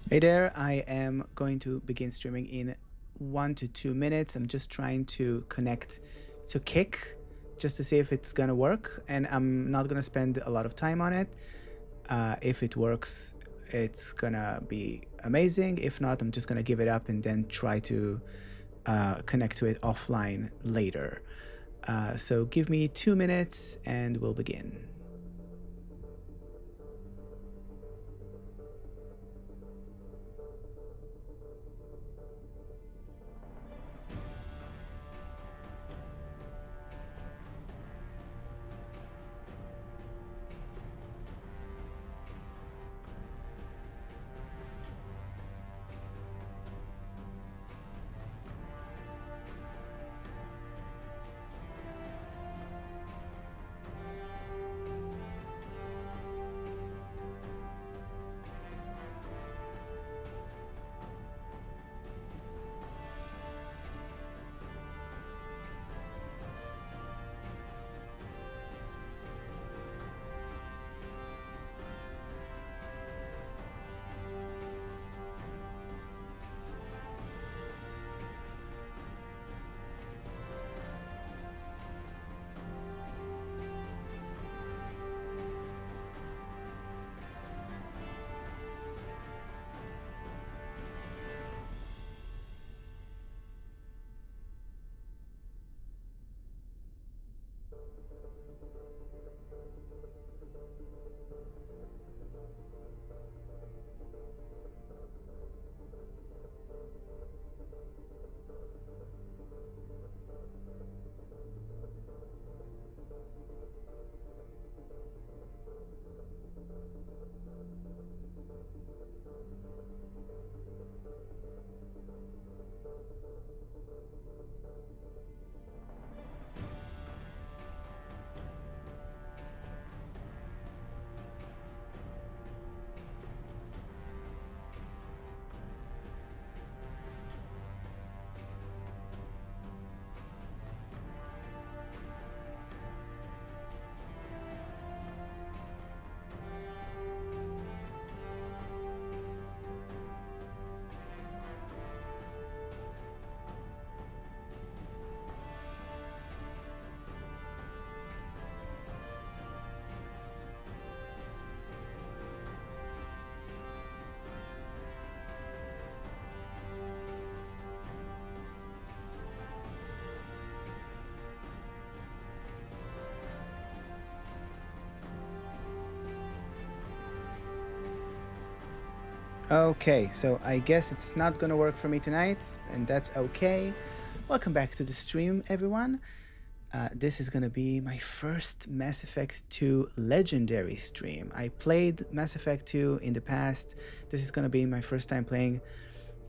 Hey there, I am going to begin streaming in 1 to 2 minutes. I'm just trying to connect to Kick just to see if it's gonna work, and I'm not gonna spend a lot of time on it. If it works, it's gonna be amazing. If not, I'm just gonna give it up and then try to connect to it offline later. So give me 2 minutes and we'll begin. Okay, so I guess it's not gonna work for me tonight, and that's okay. Welcome back to the stream, everyone. This is gonna be my first Mass Effect 2 Legendary stream. I played Mass Effect 2 in the past. This is gonna be my first time playing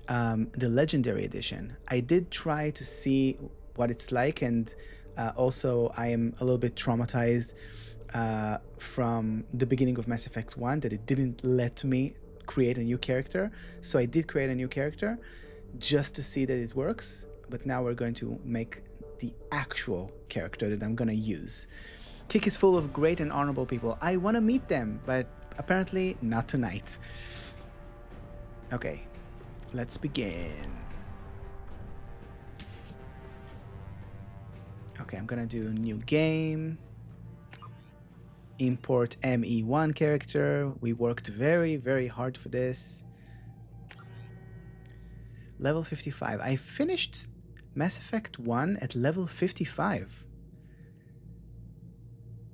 the Legendary Edition. I did try to see what it's like, and also I am a little bit traumatized from the beginning of Mass Effect 1 that it didn't let me create a new character. So I did create a new character just to see that it works, but now we're going to make the actual character that I'm gonna use. Kik is full of great and honorable people. I want to meet them, but apparently not tonight. Okay, let's begin. Okay, I'm gonna do new game. Import ME1 character. We worked very, very hard for this. Level 55. I finished Mass Effect 1 at level 55.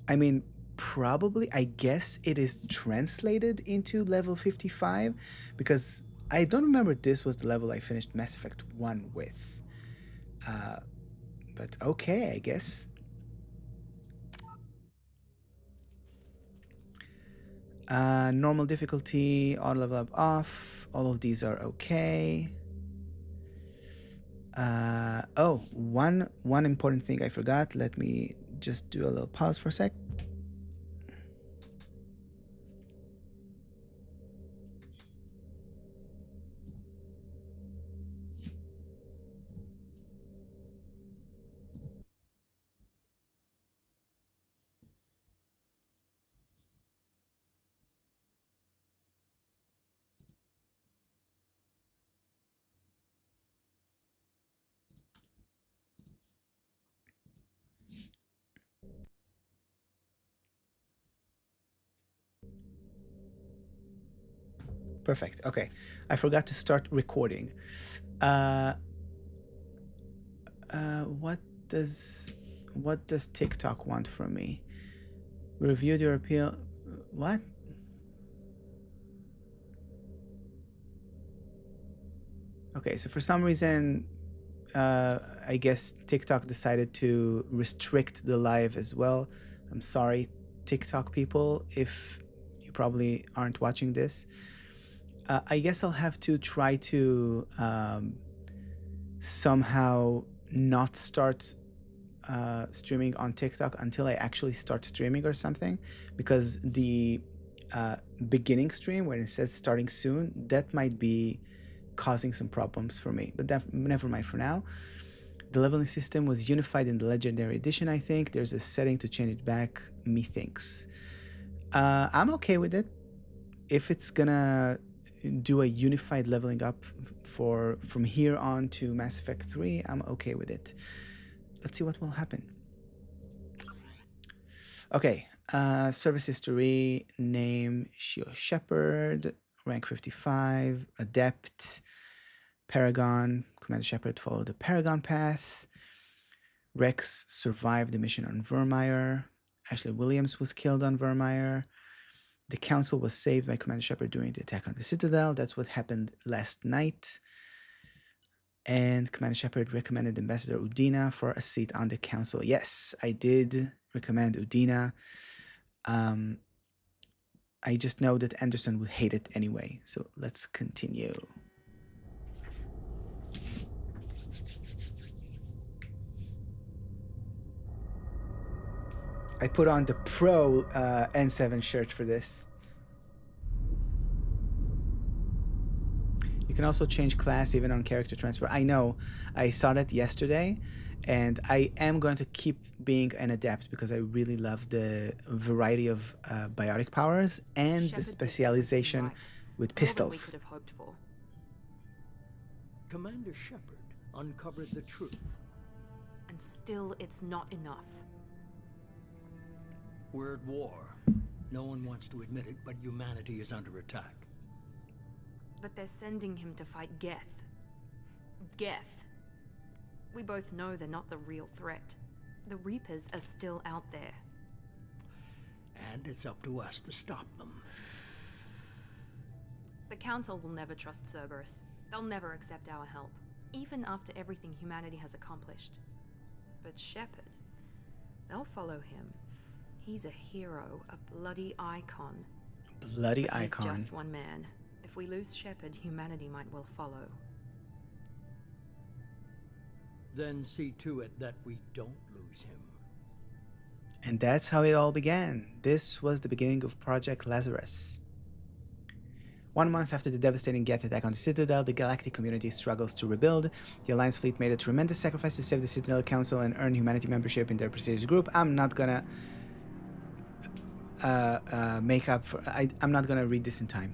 I mean, probably, I guess it is translated into level 55 because I don't remember this was the level I finished Mass Effect 1 with. But okay, I guess. Normal difficulty, auto level up off. All of these are okay. Oh, one important thing I forgot. Let me just do a little pause for a sec. Perfect. Okay. I forgot to start recording. What does TikTok want from me? Reviewed your appeal. What? Okay, so for some reason, I guess TikTok decided to restrict the live as well. I'm sorry, TikTok people, if you probably aren't watching this. I guess I'll have to try to somehow not start streaming on TikTok until I actually start streaming or something, because the beginning stream where it says starting soon, that might be causing some problems for me, but never mind for now. The leveling system was unified in the Legendary Edition, I think. There's a setting to change it back, methinks. I'm okay with it. If it's gonna do a unified leveling up from here on to Mass Effect 3, I'm okay with it. Let's see what will happen. Okay, service history, name, Shio Shepard, rank 55, adept, Paragon, Commander Shepard followed the Paragon path. Rex survived the mission on Vermeer. Ashley Williams was killed on Vermeer. The Council was saved by Commander Shepard during the attack on the Citadel. That's what happened last night. And Commander Shepard recommended Ambassador Udina for a seat on the Council. Yes, I did recommend Udina. I just know that Anderson would hate it anyway. So let's continue. I put on the pro N7 shirt for this. You can also change class even on character transfer. I know, I saw that yesterday, and I am going to keep being an adept because I really love the variety of biotic powers and the specialization with pistols. Commander Shepard uncovered the truth. And still it's not enough. We're at war. No one wants to admit it, but humanity is under attack. But they're sending him to fight Geth. Geth. We both know they're not the real threat. The Reapers are still out there. And it's up to us to stop them. The Council will never trust Cerberus. They'll never accept our help, even after everything humanity has accomplished. But Shepard, they'll follow him. He's a hero, a bloody icon. Bloody But he's icon. just one man. If we lose Shepard, humanity might well follow. Then see to it that we don't lose him. And that's how it all began. This was the beginning of Project Lazarus. 1 month after the devastating Geth attack on the Citadel, the galactic community struggles to rebuild. The Alliance fleet made a tremendous sacrifice to save the Citadel Council and earn humanity membership in their prestigious group. I'm not gonna make up for... I'm not gonna read this in time.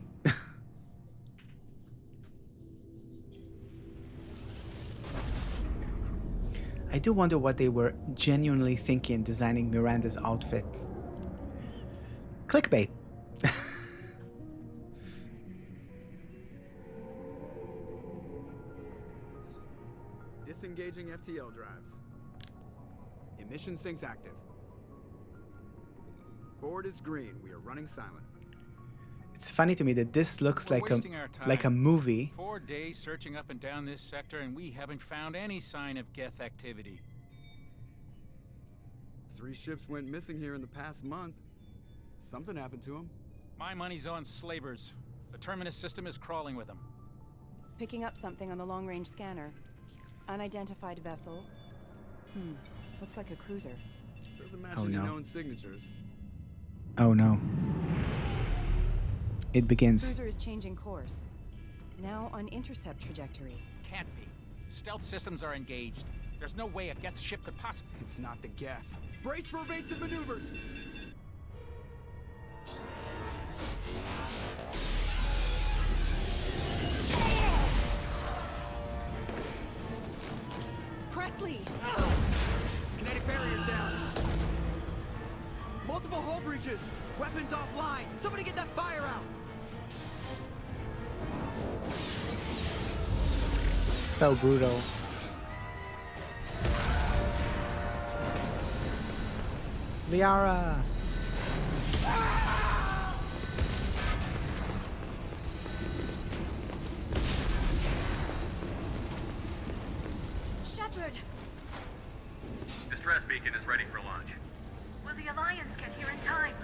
I do wonder what they were genuinely thinking designing Miranda's outfit. Clickbait. Disengaging FTL drives. Emission sinks active. Board is green. We are running silent. It's funny to me that this looks We're like wasting our time. a movie. 4 days searching up and down this sector, and we haven't found any sign of Geth activity. 3 ships went missing here in the past month. Something happened to them. My money's on slavers. The Terminus system is crawling with them. Picking up something on the long-range scanner. Unidentified vessel. Looks like a cruiser. Doesn't match Oh, any no. known signatures. Oh no. It begins. Cruiser is changing course. Now on intercept trajectory. Can't be. Stealth systems are engaged. There's no way a Geth ship could possibly... It's not the Geth. Brace for evasive maneuvers! Presley! Kinetic barriers down. Multiple hull breaches. Weapons offline. Somebody get that fire out. So brutal. Liara! Shepard! Distress beacon is ready for launch. Will the Alliance get here in time?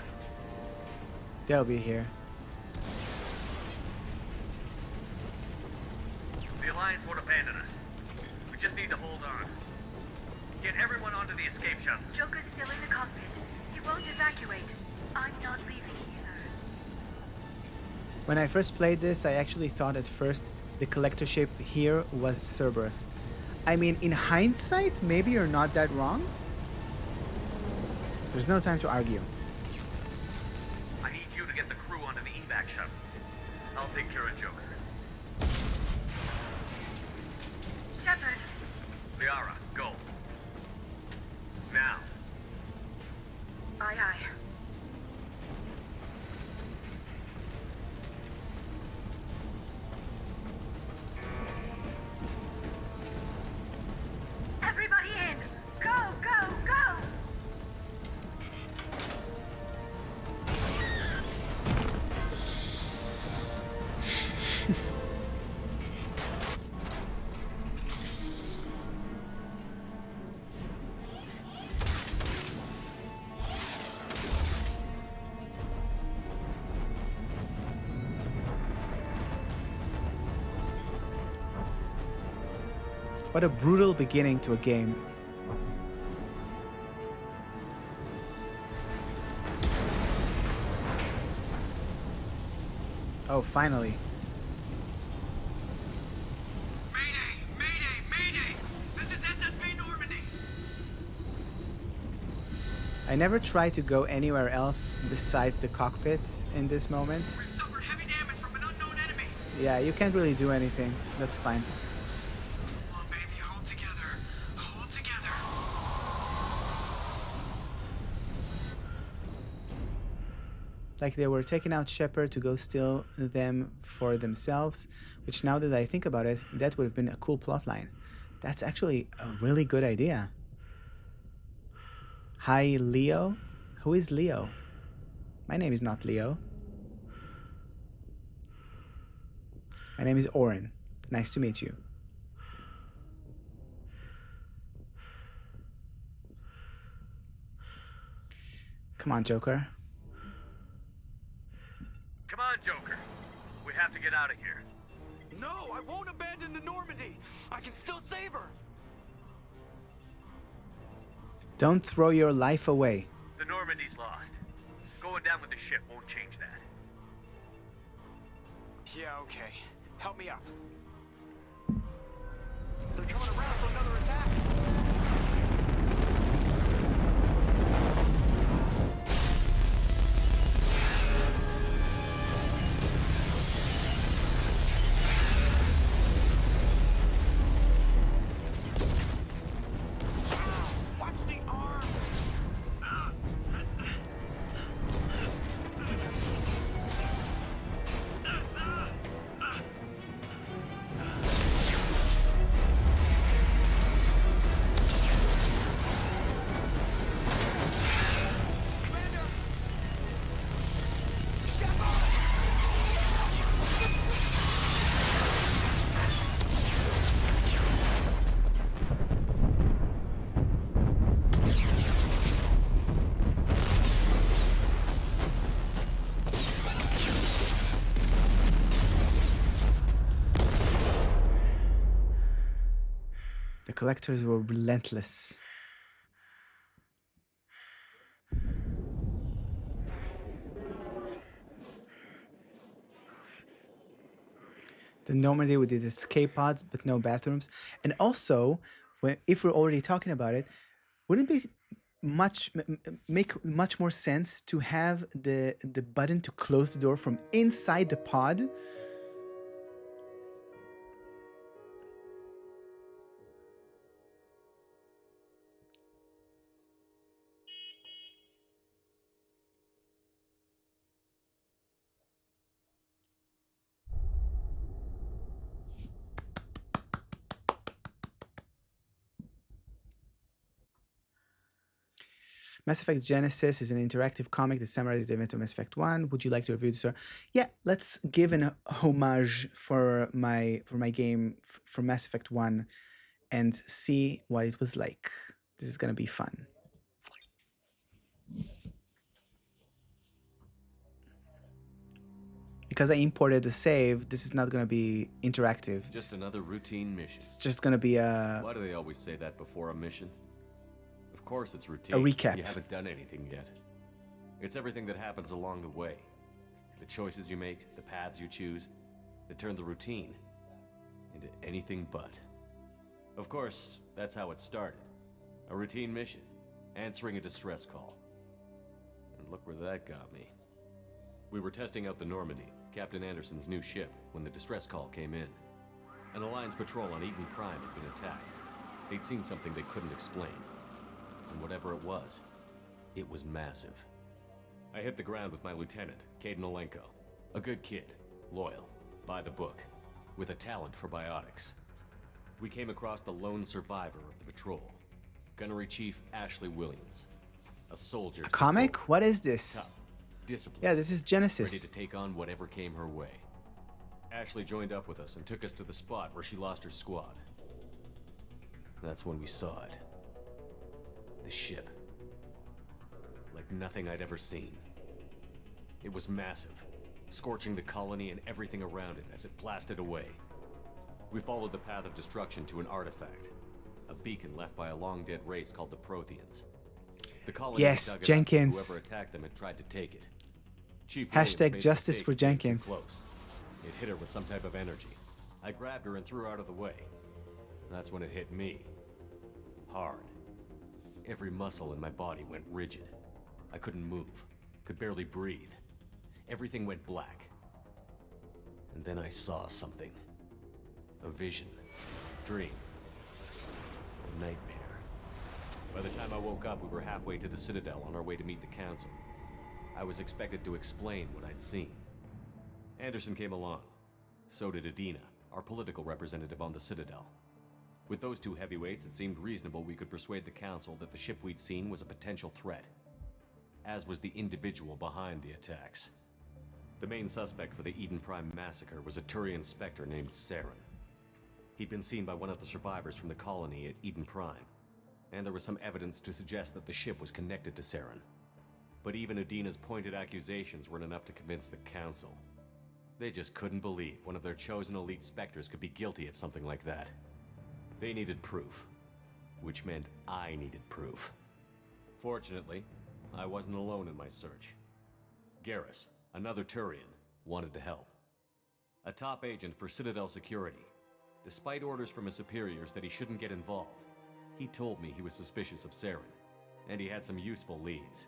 They'll be here. The Alliance won't abandon us. We just need to hold on. Get everyone onto the escape shuttle. Joker's still in the cockpit. He won't evacuate. I'm not leaving either. When I first played this, I actually thought at first the collector ship here was Cerberus. I mean, in hindsight, maybe you're not that wrong. There's no time to argue. I need you to get the crew onto the evac shuttle. I'll take care of Joker. Shepard! Liara, go. Now. Aye, aye. Everybody in! Go, go, go! What a brutal beginning to a game. Oh, finally. Mayday! Mayday! Mayday! This is SSV Normandy! I never tried to go anywhere else besides the cockpit in this moment. We've suffered heavy damage from an unknown enemy. Yeah, you can't really do anything. That's fine. Come on, baby, hold together. Hold together. Like they were taking out Shepard to go steal them for themselves, which now that I think about it, that would have been a cool plotline. That's actually a really good idea. Hi, Leo? Who is Leo? My name is not Leo. My name is Oren. Nice to meet you. Come on, Joker. Come on, Joker. We have to get out of here. No, I won't abandon the Normandy. I can still save her. Don't throw your life away. The Normandy's lost. Going down with the ship won't change that. Yeah, okay. Help me up. They're coming around for another attack. Watch the arm. The collectors were relentless. The Normandy with its escape pods, but no bathrooms. And also, if we're already talking about it, wouldn't it be make much more sense to have the button to close the door from inside the pod? Mass Effect Genesis is an interactive comic that summarizes the events of Mass Effect 1. Would you like to review this? Or yeah, let's give an homage for my game for Mass Effect 1 and see what it was like. This is gonna be fun. Because I imported the save, this is not gonna be interactive. Just another routine mission. It's just gonna be a Why do they always say that before a mission? Of course it's routine. A recap. You haven't done anything yet. It's everything that happens along the way. The choices you make, the paths you choose, that turn the routine into anything but. Of course, that's how it started. A routine mission, answering a distress call. And look where that got me. We were testing out the Normandy, Captain Anderson's new ship, when the distress call came in. An Alliance patrol on Eden Prime had been attacked. They'd seen something they couldn't explain. And whatever it was massive. I hit the ground with my lieutenant, Kaidan Alenko. A good kid, loyal, by the book, with a talent for biotics. We came across the lone survivor of the patrol, Gunnery Chief Ashley Williams. A soldier. A comic? What is this? Tough, disciplined. Yeah, this is Genesis. Ready to take on whatever came her way. Ashley joined up with us and took us to the spot where she lost her squad. That's when we saw it. The ship. Like nothing I'd ever seen. It was massive, scorching the colony and everything around it as it blasted away. We followed the path of destruction to an artifact, a beacon left by a long-dead race called the Protheans. The colony Yes, dug it up, Jenkins. whoever attacked them had tried to take it. Chief Hashtag Williams made the justice mistake for of getting too Jenkins. close. It hit her with some type of energy. I grabbed her and threw her out of the way. That's when it hit me. Hard. Every muscle in my body went rigid. I couldn't move, could barely breathe. Everything went black. And then I saw something. A vision. Dream. A nightmare. By the time I woke up, we were halfway to the Citadel on our way to meet the Council. I was expected to explain what I'd seen. Anderson came along. So did Adina, our political representative on the Citadel. With those two heavyweights, it seemed reasonable we could persuade the Council that the ship we'd seen was a potential threat, as was the individual behind the attacks. The main suspect for the Eden Prime massacre was a Turian Spectre named Saren. He'd been seen by one of the survivors from the colony at Eden Prime, and there was some evidence to suggest that the ship was connected to Saren. But even Udina's pointed accusations weren't enough to convince the Council. They just couldn't believe one of their chosen elite Spectres could be guilty of something like that. They needed proof, which meant I needed proof. Fortunately, I wasn't alone in my search. Garrus, another Turian, wanted to help. A top agent for Citadel Security. Despite orders from his superiors that he shouldn't get involved, he told me he was suspicious of Saren, and he had some useful leads.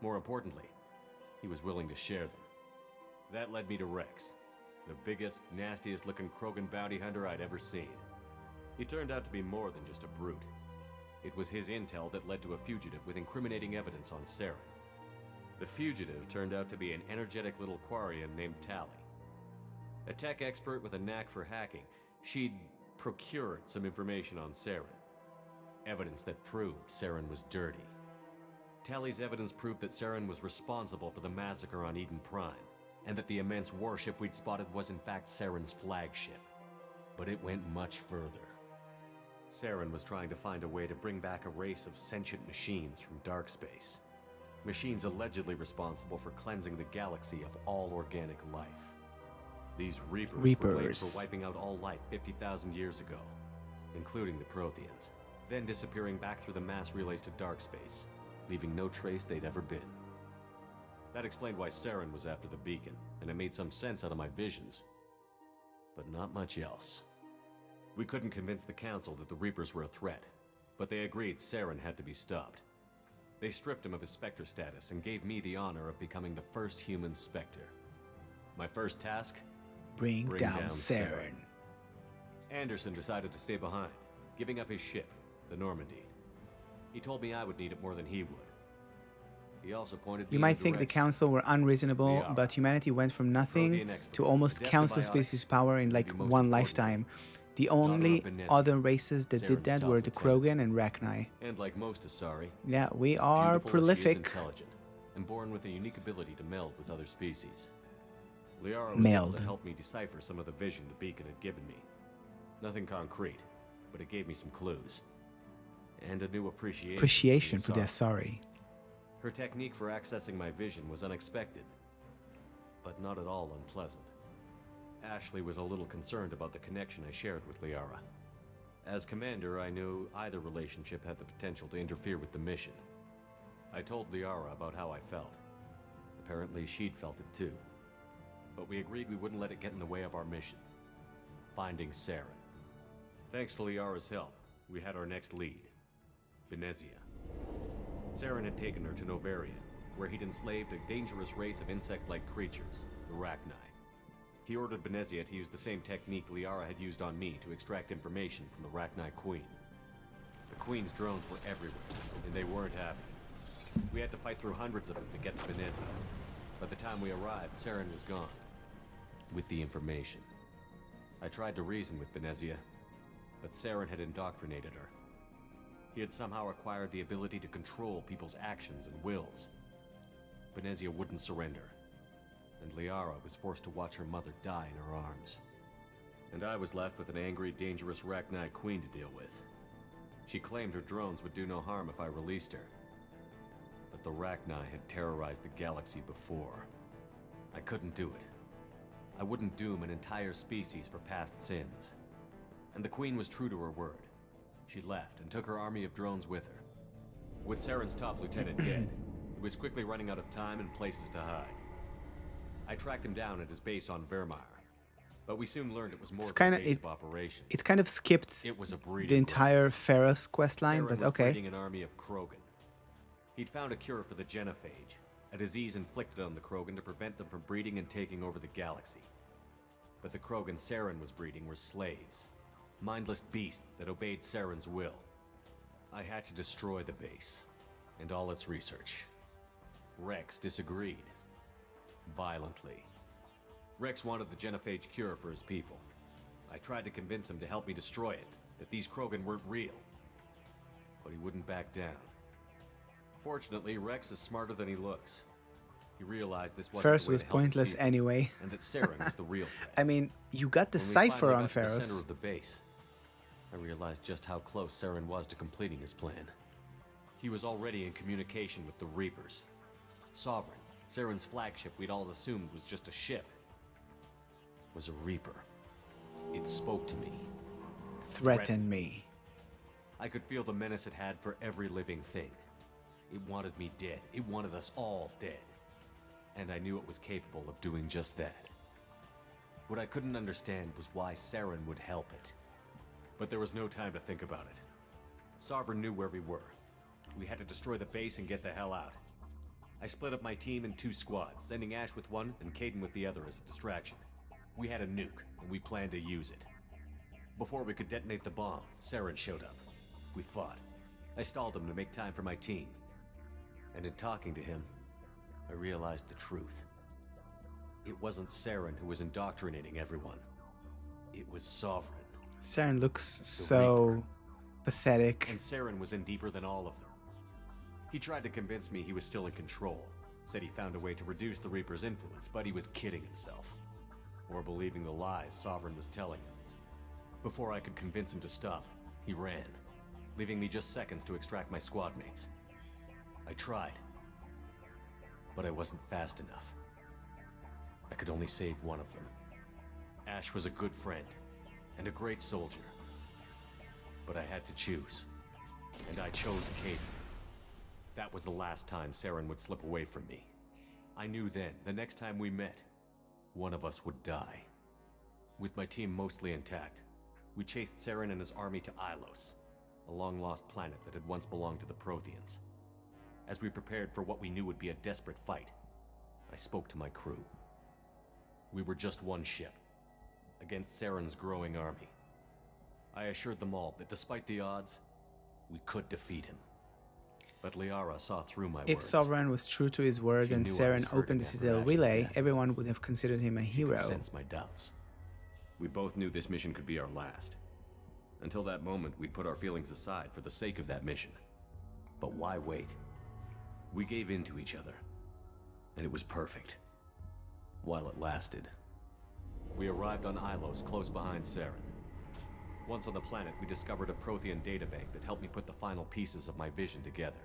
More importantly, he was willing to share them. That led me to Rex, the biggest, nastiest looking Krogan bounty hunter I'd ever seen. He turned out to be more than just a brute. It was his intel that led to a fugitive with incriminating evidence on Saren. The fugitive turned out to be an energetic little Quarian named Tali. A tech expert with a knack for hacking, she'd procured some information on Saren. Evidence that proved Saren was dirty. Tali's evidence proved that Saren was responsible for the massacre on Eden Prime, and that the immense warship we'd spotted was in fact Saren's flagship. But it went much further. Saren was trying to find a way to bring back a race of sentient machines from dark space. Machines allegedly responsible for cleansing the galaxy of all organic life. These Reapers were blamed for wiping out all life 50,000 years ago, including the Protheans, then disappearing back through the mass relays to dark space, leaving no trace they'd ever been. That explained why Saren was after the beacon, and it made some sense out of my visions. But not much else. We couldn't convince the Council that the Reapers were a threat, but they agreed Saren had to be stopped. They stripped him of his Spectre status and gave me the honor of becoming the first human Spectre. My first task? Bring down Saren. Anderson decided to stay behind, giving up his ship, the Normandy. He told me I would need it more than he would. He also pointed me You in might the think the direction. Council were unreasonable, They are. but humanity went from nothing Prothean expert, to almost adept Council biotics, species power in like and most one importantly, lifetime. The daughter of only Benezia, other races that did Saren's that top were the lieutenant. Krogan and Rachni. And like most Asari, Yeah, we as are beautiful as she is prolific. intelligent, and born with a unique ability to meld with other species. Liara was able Meld. to help me decipher some of the vision the beacon had given me. Nothing concrete, but it gave me some clues. And a new appreciation For the Asari. Her technique for accessing my vision was unexpected, but not at all unpleasant. Ashley was a little concerned about the connection I shared with Liara. As commander, I knew either relationship had the potential to interfere with the mission. I told Liara about how I felt. Apparently, she'd felt it too. But we agreed we wouldn't let it get in the way of our mission. Finding Saren. Thanks to Liara's help, we had our next lead. Benezia. Saren had taken her to Novaria, where he'd enslaved a dangerous race of insect-like creatures, the Rachni. He ordered Benezia to use the same technique Liara had used on me to extract information from the Rachni Queen. The Queen's drones were everywhere, and they weren't happy. We had to fight through hundreds of them to get to Benezia. By the time we arrived, Saren was gone. With the information. I tried to reason with Benezia, but Saren had indoctrinated her. He had somehow acquired the ability to control people's actions and wills. Benezia wouldn't surrender, and Liara was forced to watch her mother die in her arms. And I was left with an angry, dangerous Rachni Queen to deal with. She claimed her drones would do no harm if I released her. But the Rachni had terrorized the galaxy before. I couldn't do it. I wouldn't doom an entire species for past sins. And the Queen was true to her word. She left and took her army of drones with her. With Saren's top lieutenant dead, he was quickly running out of time and places to hide. I tracked him down at his base on Vermeer, but we soon learned it was more than a base of operations. It kind of skipped It was a breeding the entire Ferros quest line, Saren but was okay. breeding an army of Krogan. He'd found a cure for the genophage, a disease inflicted on the Krogan to prevent them from breeding and taking over the galaxy. But the Krogan Saren was breeding were slaves, mindless beasts that obeyed Saren's will. I had to destroy the base, and all its research. Rex disagreed. Violently. Rex wanted the genophage cure for his people. I tried to convince him to help me destroy it, that these Krogan weren't real. But he wouldn't back down. Fortunately, Rex is smarter than he looks. He realized this wasn't First the way was to help his pointless people, anyway. and that Saren was the real threat. I mean, you got the When we cipher finally on got to the center Pharos. of the base, I realized just how close Saren was to completing his plan. He was already in communication with the Reapers. Sovereign, Saren's flagship we'd all assumed was just a ship, was a Reaper. It spoke to me. Threaten me. I could feel the menace it had for every living thing. It wanted me dead. It wanted us all dead. And I knew it was capable of doing just that. What I couldn't understand was why Saren would help it. But there was no time to think about it. Sovereign knew where we were. We had to destroy the base and get the hell out. I split up my team in 2 squads, sending Ash with one and Caden with the other as a distraction. We had a nuke, and we planned to use it. Before we could detonate the bomb, Saren showed up. We fought. I stalled him to make time for my team. And in talking to him, I realized the truth. It wasn't Saren who was indoctrinating everyone. It was Sovereign. Saren looks so pathetic. And Saren was in deeper than all of them. He tried to convince me he was still in control. Said he found a way to reduce the Reaper's influence, but he was kidding himself. Or believing the lies Sovereign was telling him. Before I could convince him to stop, he ran, leaving me just seconds to extract my squad mates. I tried, but I wasn't fast enough. I could only save one of them. Ash was a good friend and a great soldier, but I had to choose, and I chose Caden. That was the last time Saren would slip away from me. I knew then, the next time we met, one of us would die. With my team mostly intact, we chased Saren and his army to Ilos, a long-lost planet that had once belonged to the Protheans. As we prepared for what we knew would be a desperate fight, I spoke to my crew. We were just one ship, against Saren's growing army. I assured them all that despite the odds, we could defeat him. But Liara saw through my If words. Sovereign was true to his word She and knew I was Saren hurting opened the after Citadel Ash's relay, death. everyone would have considered him a She could hero. sense my doubts. We both knew this mission could be our last. Until that moment, we'd put our feelings aside for the sake of that mission. But why wait? We gave in to each other, and it was perfect. While it lasted. We arrived on Ilos, close behind Saren. Once on the planet, we discovered a Prothean databank that helped me put the final pieces of my vision together.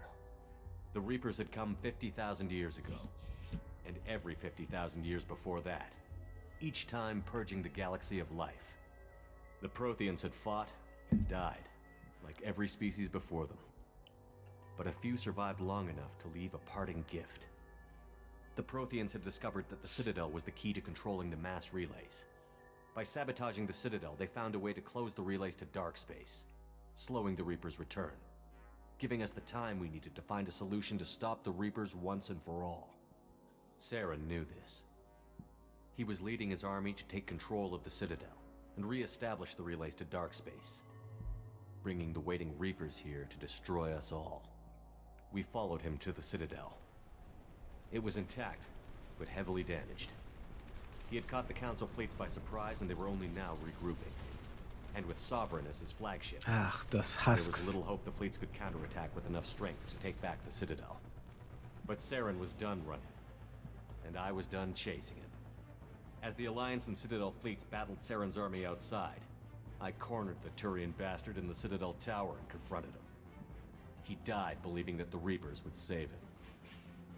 The Reapers had come 50,000 years ago, and every 50,000 years before that, each time purging the galaxy of life. The Protheans had fought and died, like every species before them. But a few survived long enough to leave a parting gift. The Protheans had discovered that the Citadel was the key to controlling the mass relays. By sabotaging the Citadel, they found a way to close the relays to dark space, slowing the Reapers' return, giving us the time we needed to find a solution to stop the Reapers once and for all. Saren knew this. He was leading his army to take control of the Citadel and re-establish the relays to dark space, bringing the waiting Reapers here to destroy us all. We followed him to the Citadel. It was intact, but heavily damaged. He had caught the Council fleets by surprise, and they were only now regrouping. And with Sovereign as his flagship, Ach, those there was husks. little hope the fleets could counterattack with enough strength to take back the Citadel. But Saren was done running, and I was done chasing him. As the Alliance and Citadel fleets battled Saren's army outside, I cornered the Turian bastard in the Citadel tower and confronted him. He died believing that the Reapers would save him.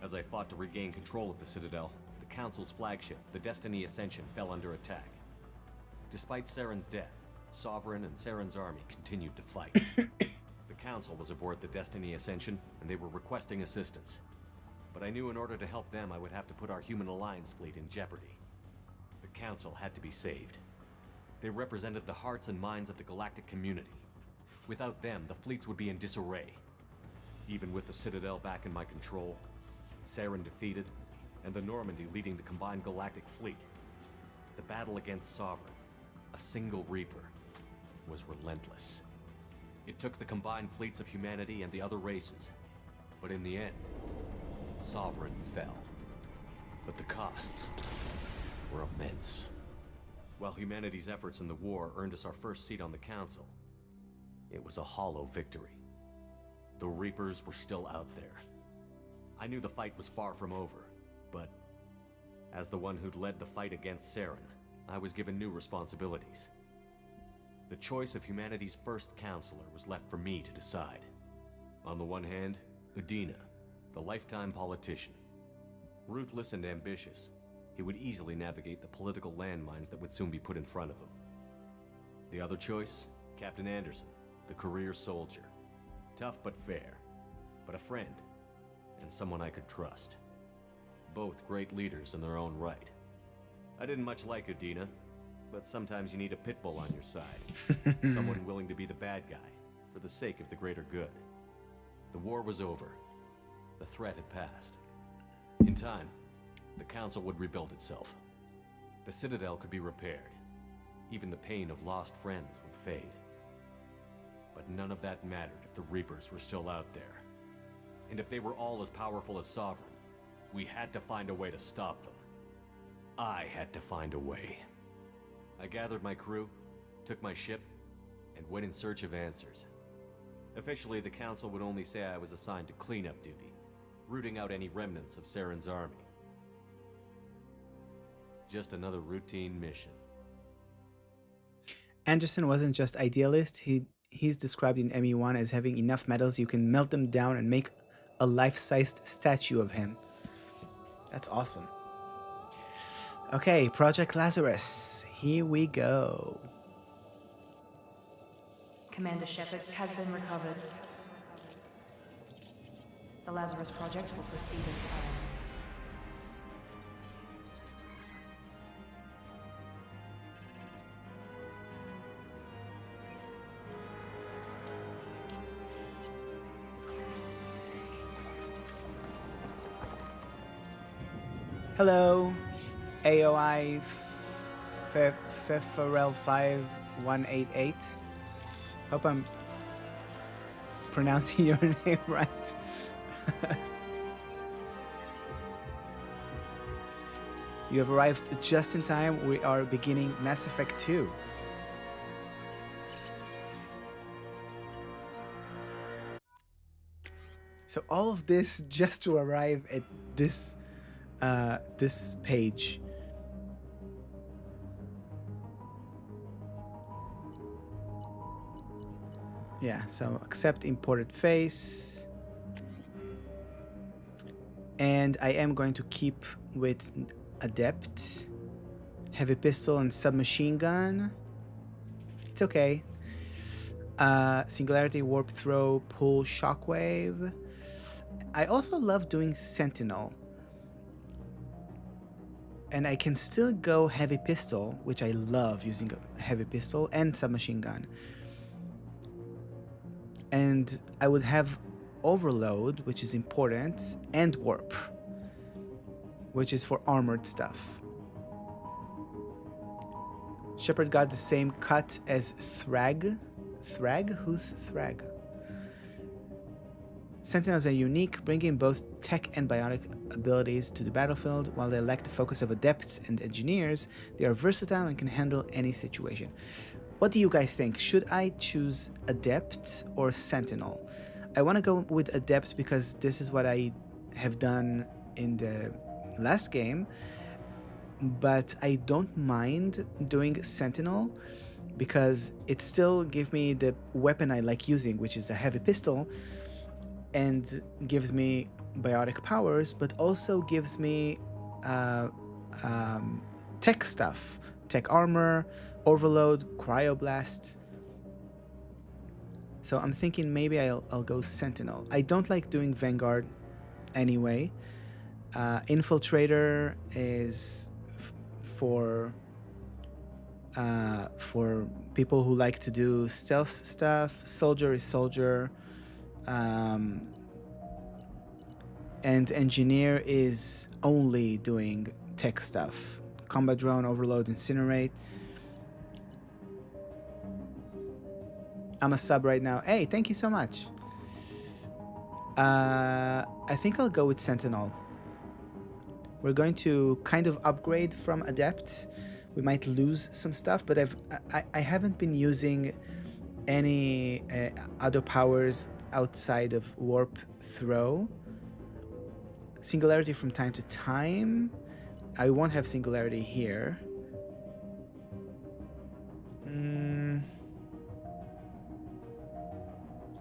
As I fought to regain control of the Citadel, the Council's flagship, the Destiny Ascension, fell under attack. Despite Saren's death, Sovereign and Saren's army continued to fight. The Council was aboard the Destiny Ascension, and they were requesting assistance. But I knew in order to help them, I would have to put our Human Alliance fleet in jeopardy. The Council had to be saved. They represented the hearts and minds of the galactic community. Without them, the fleets would be in disarray. Even with the Citadel back in my control, Saren defeated, and the Normandy leading the combined galactic fleet, the battle against Sovereign, a single Reaper, was relentless. It took the combined fleets of humanity and the other races, but in the end, Sovereign fell. But the costs were immense. While humanity's efforts in the war earned us our first seat on the Council, it was a hollow victory. The Reapers were still out there. I knew the fight was far from over, but as the one who'd led the fight against Saren, I was given new responsibilities. The choice of humanity's first counselor was left for me to decide. On the one hand, Udina, the lifetime politician. Ruthless and ambitious, he would easily navigate the political landmines that would soon be put in front of him. The other choice, Captain Anderson, the career soldier. Tough but fair, but a friend, and someone I could trust. Both great leaders in their own right. I didn't much like Udina, but sometimes you need a pit bull on your side. Someone willing to be the bad guy, for the sake of the greater good. The war was over. The threat had passed. In time, the Council would rebuild itself. The Citadel could be repaired. Even the pain of lost friends would fade. But none of that mattered if the Reapers were still out there. And if they were all as powerful as Sovereign, we had to find a way to stop them. I had to find a way. I gathered my crew, took my ship, and went in search of answers. Officially, the Council would only say I was assigned to cleanup duty, rooting out any remnants of Saren's army. Just another routine mission. Anderson wasn't just idealist, he's described in ME1 as having enough metals you can melt them down and make a life-sized statue of him. That's awesome. Okay, Project Lazarus. Here we go. Commander Shepard has been recovered. The Lazarus Project will proceed as planned. Hello, AOI Fefarel 5188. Hope I'm pronouncing your name right. You have arrived just in time. We are beginning Mass Effect 2. So all of this just to arrive at this this page. Yeah, so accept imported face. And I am going to keep with Adept, Heavy Pistol, and Submachine Gun. It's okay. Singularity, Warp Throw, Pull, Shockwave. I also love doing Sentinel. And I can still go Heavy Pistol, which I love using a Heavy Pistol, and Submachine Gun. And I would have Overload, which is important, and Warp, which is for armored stuff. Shepard got the same cut as Thrag. Thrag? Who's Thrag? Sentinels are unique, bringing both tech and bionic abilities to the battlefield. While they lack the focus of adepts and engineers, they are versatile and can handle any situation. What do you guys think? Should I choose Adept or Sentinel? I want to go with Adept because this is what I have done in the last game, but I don't mind doing Sentinel because it still gives me the weapon I like using, which is a heavy pistol, and gives me biotic powers, but also gives me tech stuff, tech armor, overload, cryoblast. So I'm thinking maybe I'll go Sentinel. I don't like doing Vanguard anyway. Infiltrator is for people who like to do stealth stuff. Soldier is Soldier. And Engineer is only doing tech stuff. Combat Drone, Overload, Incinerate. I'm a sub right now. Hey, thank you so much. I think I'll go with Sentinel. We're going to kind of upgrade from Adept. We might lose some stuff, but I haven't been using any other powers outside of Warp Throw. singularity from time to time. I won't have singularity here.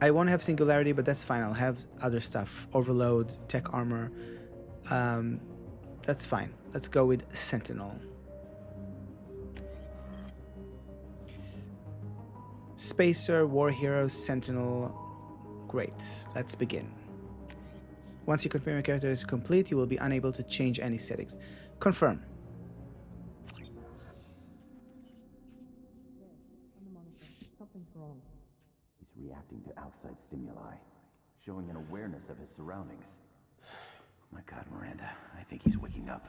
I won't have singularity, but that's fine. I'll have other stuff. Overload, tech armor. That's fine. Let's go with Sentinel. Spacer, War Hero, Sentinel. Great. Let's begin. Once you confirm your character is complete, you will be unable to change any settings. Confirm. He's reacting to outside stimuli, showing an awareness of his surroundings. My God, Miranda, I think he's waking up.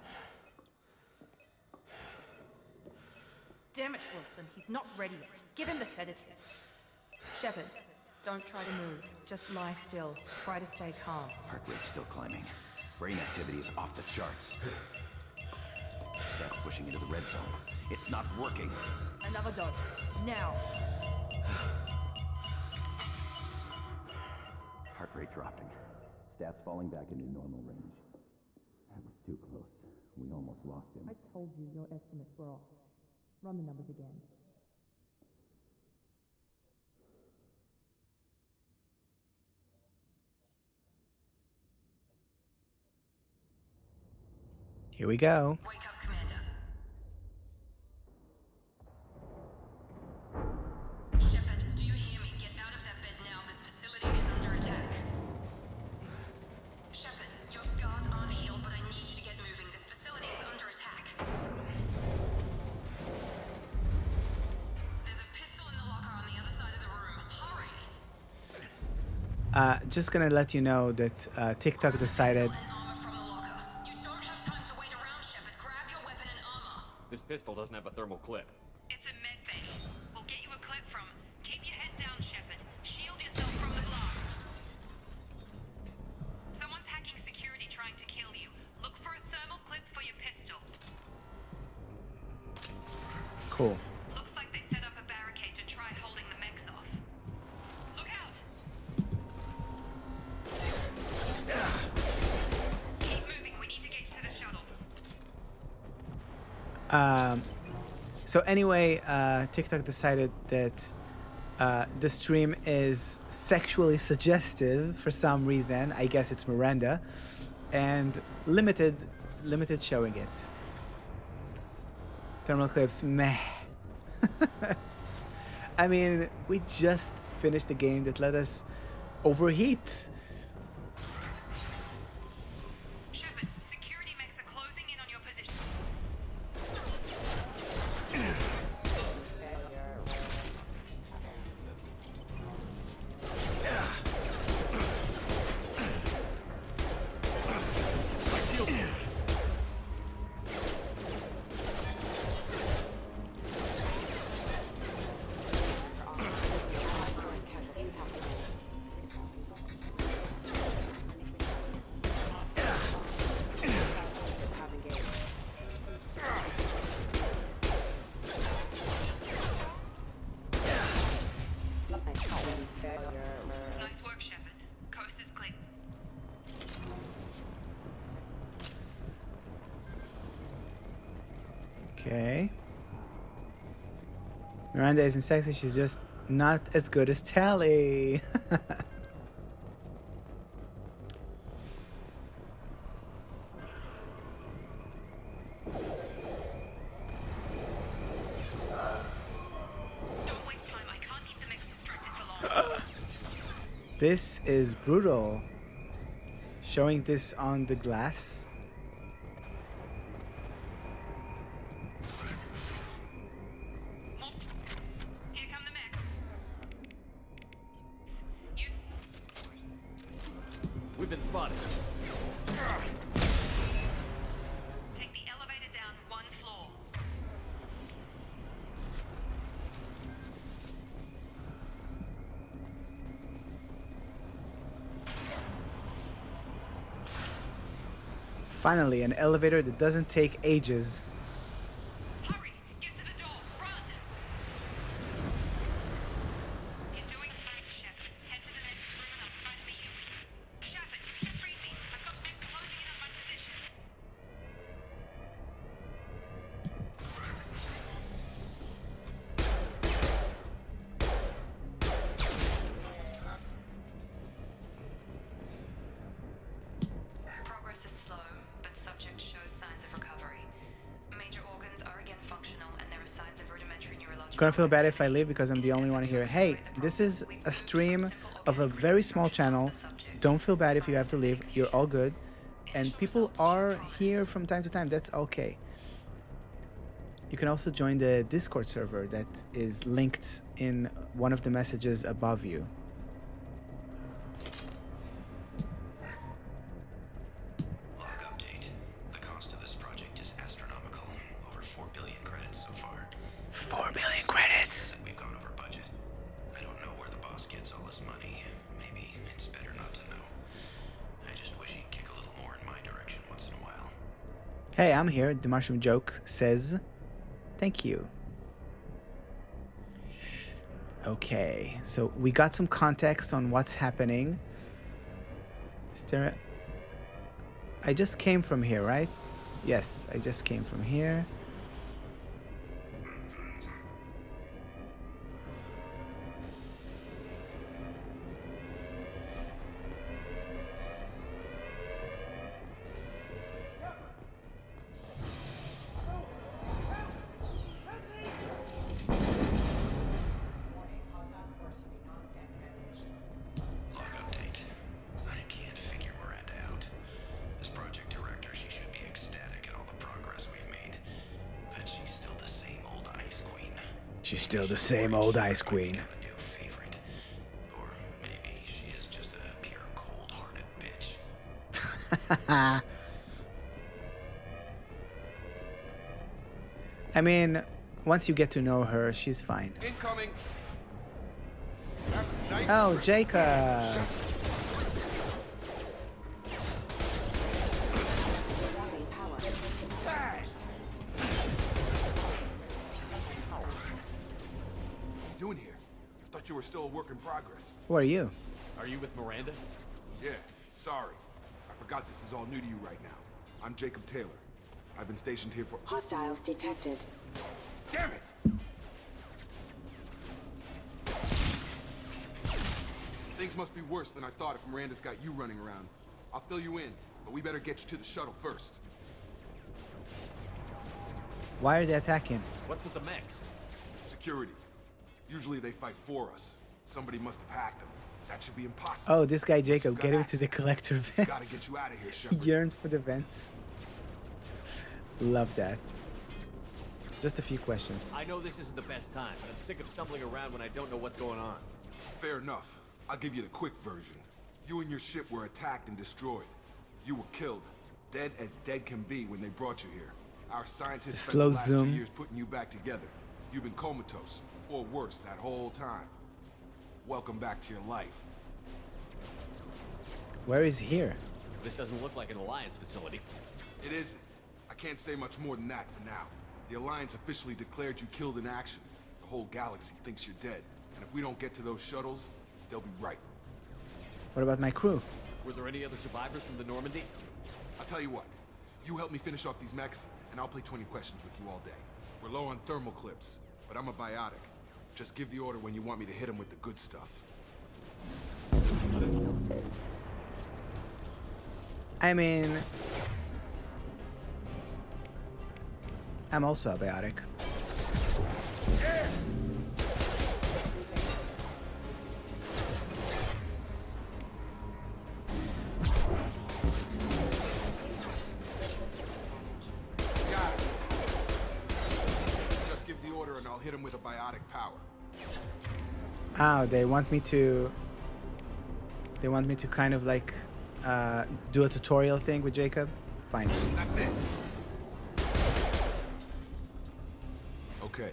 Damn it, Wilson. He's not ready yet. Give him the sedative. Shepard, don't try to move. Just lie still. Try to stay calm. Heart rate's still climbing. Brain activity is off the charts. Steps pushing into the red zone. It's not working. Another dose. Now. Heart rate dropping. Stats falling back into normal range. That was too close. We almost lost him. I told you your estimates were off. Run the numbers again. Here we go. Wake up, Commander. Shepard, do you hear me? Get out of that bed now. This facility is under attack. Shepard, your scars aren't healed, but I need you to get moving. This facility is under attack. There's a pistol in the locker on the other side of the room. Hurry. Just gonna let you know that TikTok decided. This pistol doesn't have a thermal clip. It's a med bay. We'll get you a clip from. Keep your head down, Shepard. Shield yourself from the blast. Someone's hacking security trying to kill you. Look for a thermal clip for your pistol. Cool. Looks like they set up a barricade to try holding the mechs off. Look out! Keep moving. We need to get you to the shuttles. So anyway, TikTok decided that the stream is sexually suggestive for some reason. I guess it's Miranda, and limited showing it. Thermal clips, meh. I mean, we just finished a game that let us overheat. Shepard, security mechs are closing in on your position. Nice work, Shepard. Coast is clear. Okay. Miranda isn't sexy, she's just not as good as Tally. Don't waste time. I can't keep the mechs distracted for long. This is brutal. Showing this on the glass. Here come the mech. Use. We've been spotted. Take the elevator down one floor. Finally, an elevator that doesn't take ages. Hurry! Get to the door! Run! You're doing fine, Shepard. Head to the next room and I'll try to meet you. Shepard, you freed me. I've got men closing in on my Gonna feel bad if I leave because I'm the only one here. Hey, this is a stream of a very small channel. Don't feel bad if you have to leave. You're all good. And people are here from time to time. That's okay. You can also join the Discord server that is linked in one of the messages above you. Log update. The cost of this project is astronomical. Over 4 billion credits so far. 4 billion credits! We've gone over budget. I don't know where the boss gets all this money. Maybe it's better not to know. I just wish he'd kick a little more in my direction once in a while. Hey, I'm here. The Mushroom Joke says, thank you. Okay, so we got some context on what's happening. I just came from here, right? Yes, I just came from here. She's still the same old Ice Queen. I mean, once you get to know her, she's fine. Incoming. Oh, Jacob. Doing here? I thought you were still a work in progress. Who are you? Are you with Miranda? Yeah, sorry. I forgot this is all new to you right now. I'm Jacob Taylor. I've been stationed here for— Hostiles detected. Damn it! Things must be worse than I thought if Miranda's got you running around. I'll fill you in, but we better get you to the shuttle first. Why are they attacking? What's with the mechs? Security. Usually they fight for us. Somebody must have hacked them. That should be impossible. Oh, this guy Jacob, get him to the collector vents. Gotta get you out of here, He Shepard. yearns for the vents. Love that. Just a few questions. I know this isn't the best time, but I'm sick of stumbling around when I don't know what's going on. Fair enough. I'll give you the quick version. You and your ship were attacked and destroyed. You were killed. Dead as dead can be when they brought you here. Our scientists The spent slow the last zoom. 2 years putting you back together. You've been comatose, or worse, that whole time. Welcome back to your life. Where is here? This doesn't look like an Alliance facility. It isn't. I can't say much more than that for now. The Alliance officially declared you killed in action. The whole galaxy thinks you're dead. And if we don't get to those shuttles, they'll be right. What about my crew? Were there any other survivors from the Normandy? I'll tell you what. You help me finish off these mechs, and I'll play 20 questions with you all day. We're low on thermal clips, but I'm a biotic. Just give the order when you want me to hit them with the good stuff. I mean, I'm also a biotic. Just give the order and I'll hit him with a biotic power. Oh, they want me to kind of like do a tutorial thing with Jacob? Fine. That's it. Okay.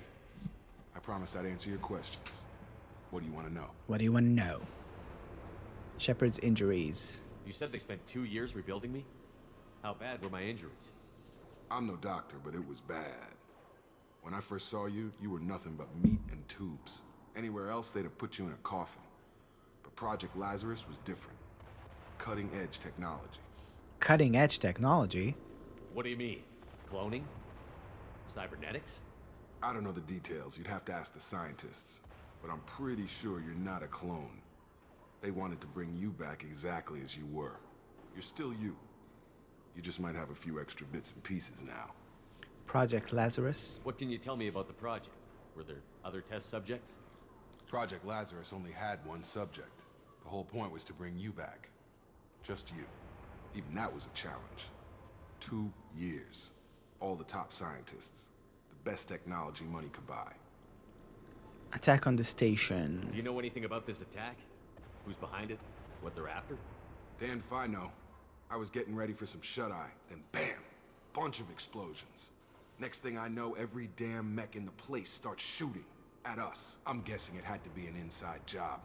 I promised I'd answer your questions. What do you want to know? What do you want to know? Shepard's injuries. You said they spent 2 years rebuilding me? How bad were my injuries? I'm no doctor, but it was bad. When I first saw you, you were nothing but meat and tubes. Anywhere else, they'd have put you in a coffin. But Project Lazarus was different. Cutting-edge technology. Cutting-edge technology? What do you mean? Cloning? Cybernetics? I don't know the details. You'd have to ask the scientists. But I'm pretty sure you're not a clone. They wanted to bring you back exactly as you were. You're still you. You just might have a few extra bits and pieces now. Project Lazarus? What can you tell me about the project? Were there Other test subjects? Project Lazarus only had one subject. The whole point was to bring you back. Just you. Even that was a challenge. 2 years. All the top scientists. The best technology money could buy. Attack on the station. Do you know anything about this attack? Who's behind it? What they're after? Damned if I know. I was getting ready for some shut-eye, then bam! Bunch of explosions. Next thing I know, every damn mech in the place starts shooting at us. I'm guessing it had to be an inside job.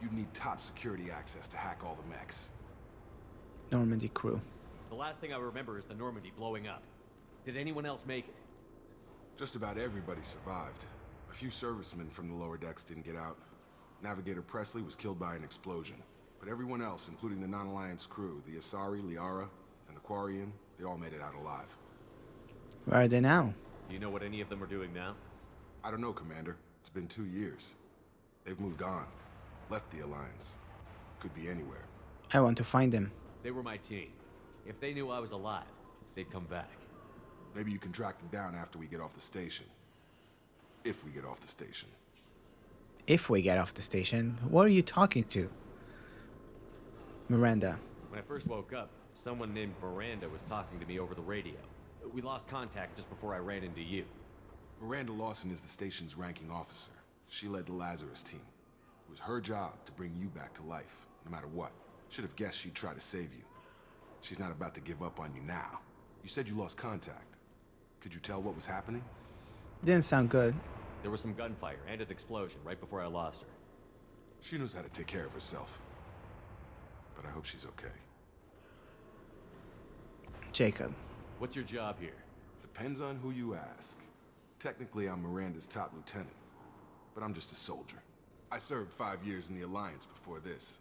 You'd need top security access to hack all the mechs. Normandy crew. The last thing I remember is the Normandy blowing up. Did anyone else make it? Just about everybody survived. A few servicemen from the lower decks didn't get out. Navigator Presley was killed by an explosion. But everyone else, including the non-Alliance crew, the Asari, Liara, and the Quarian, they all made it out alive. Where are they now? Do you know what any of them are doing now? I don't know, Commander. It's been 2 years. They've moved on. Left the Alliance. Could be anywhere. I want to find them. They were my team. If they knew I was alive, they'd come back. Maybe you can track them down after we get off the station. If we get off the station. If we get off the station? What are you talking to? Miranda. When I first woke up, someone named Miranda was talking to me over the radio. We lost contact just before I ran into you. Miranda Lawson is the station's ranking officer. She led the Lazarus team. It was her job to bring you back to life, no matter what. Should have guessed she'd try to save you. She's not about to give up on you now. You said you lost contact. Could you tell what was happening? Didn't sound good. There was some gunfire and an explosion right before I lost her. She knows how to take care of herself. But I hope she's okay. Jacob. What's your job here? Depends on who you ask. Technically, I'm Miranda's top lieutenant. But I'm just a soldier. I served 5 years in the Alliance before this.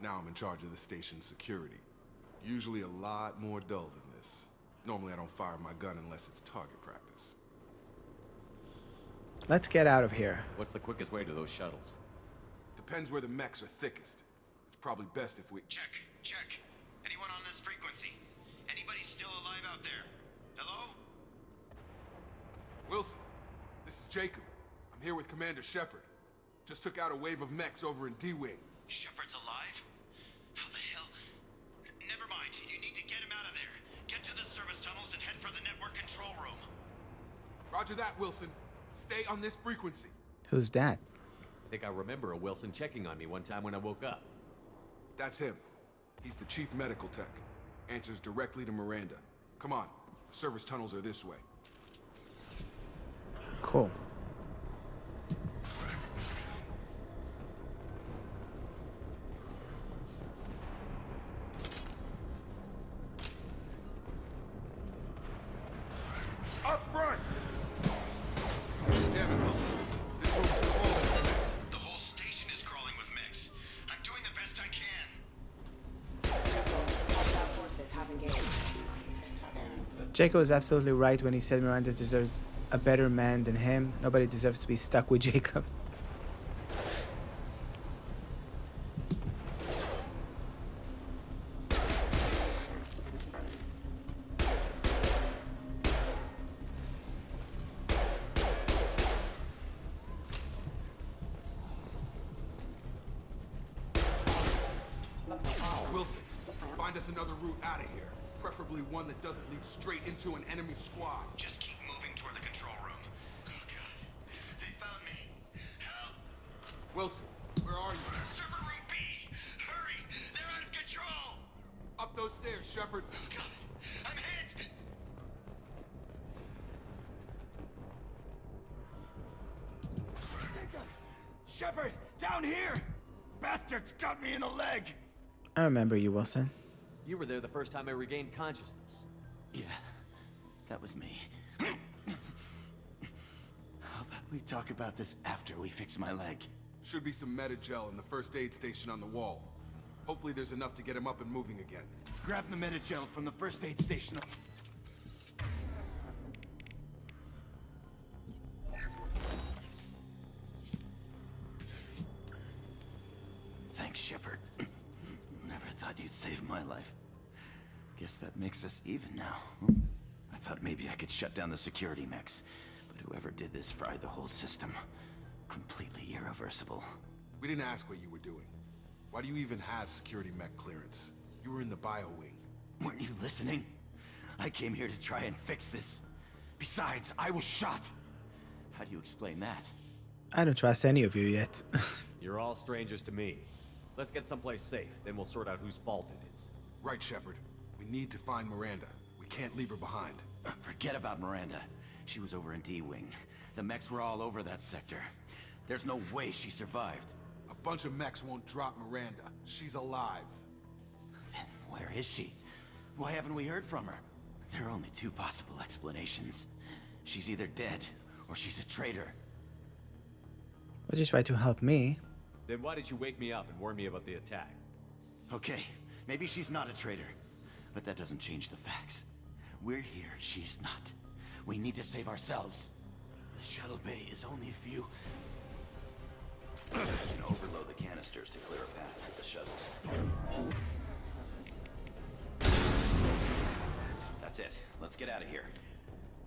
Now I'm in charge of the station's security. Usually a lot more dull than this. Normally I don't fire my gun unless it's target practice. Let's get out of here. What's the quickest way to those shuttles? Depends where the mechs are thickest. It's probably best if we... Check. Anyone on this frequency? Anybody still alive out there? Hello? Wilson, this is Jacob. I'm here with Commander Shepard. Just took out a wave of mechs over in D-Wing. Shepard's alive? How the hell? Never mind. You need to get him out of there. Get to the service tunnels and head for the network control room. Roger that, Wilson. Stay on this frequency. Who's that? I think I remember a Wilson checking on me one time when I woke up. That's him. He's the chief medical tech. Answers directly to Miranda. Come on. The service tunnels are this way. Cool. Up front! Damn it, Wilson. This room's full of mechs. The whole station is crawling with mechs. I'm doing the best I can. Jacob was absolutely right when he said Miranda deserves a better man than him. Nobody deserves to be stuck with Jacob. Wilson, find us another route out of here. Preferably one that doesn't lead straight into an enemy squad. Just keep moving toward the control room. Oh, God. They found me. Help. Wilson, where are you? Server room B. Hurry. They're out of control. Up those stairs, Shepard. Oh, God. I'm hit. Shepard, down here! Bastards got me in the leg! I remember you, Wilson. You were there the first time I regained consciousness. Yeah, that was me. How about we talk about this after we fix my leg? Should be some Medi-gel in the first aid station on the wall. Hopefully there's enough to get him up and moving again. Grab the Medi-gel from the first aid station. Thanks, Shepard. Never thought you'd save my life. Guess that makes us even now. I thought maybe I could shut down the security mechs, but Whoever did this fried the whole system. Completely irreversible. We didn't ask what you were doing. Why do you even have security mech clearance? You were in the bio wing. Weren't you listening? I came here to try and fix this. Besides, I was shot. How do you explain that? I don't trust any of you yet. You're all strangers to me. Let's get someplace safe, then we'll sort out whose fault it is. Right, Shepard. We need to find Miranda. We can't leave her behind. Forget about Miranda. She was over in D-Wing. The mechs were all over that sector. There's no way she survived. A bunch of mechs won't drop Miranda. She's alive. Then where is she? Why haven't we heard from her? There are only two possible explanations. She's either dead, or she's a traitor. Would you try to help me? Then why did you wake me up and warn me about the attack? Okay, maybe she's not a traitor. But that doesn't change the facts. We're here, she's not. We need to save ourselves. The shuttle bay is only a few... You can overload the canisters to clear a path for the shuttles. That's it. Let's get out of here.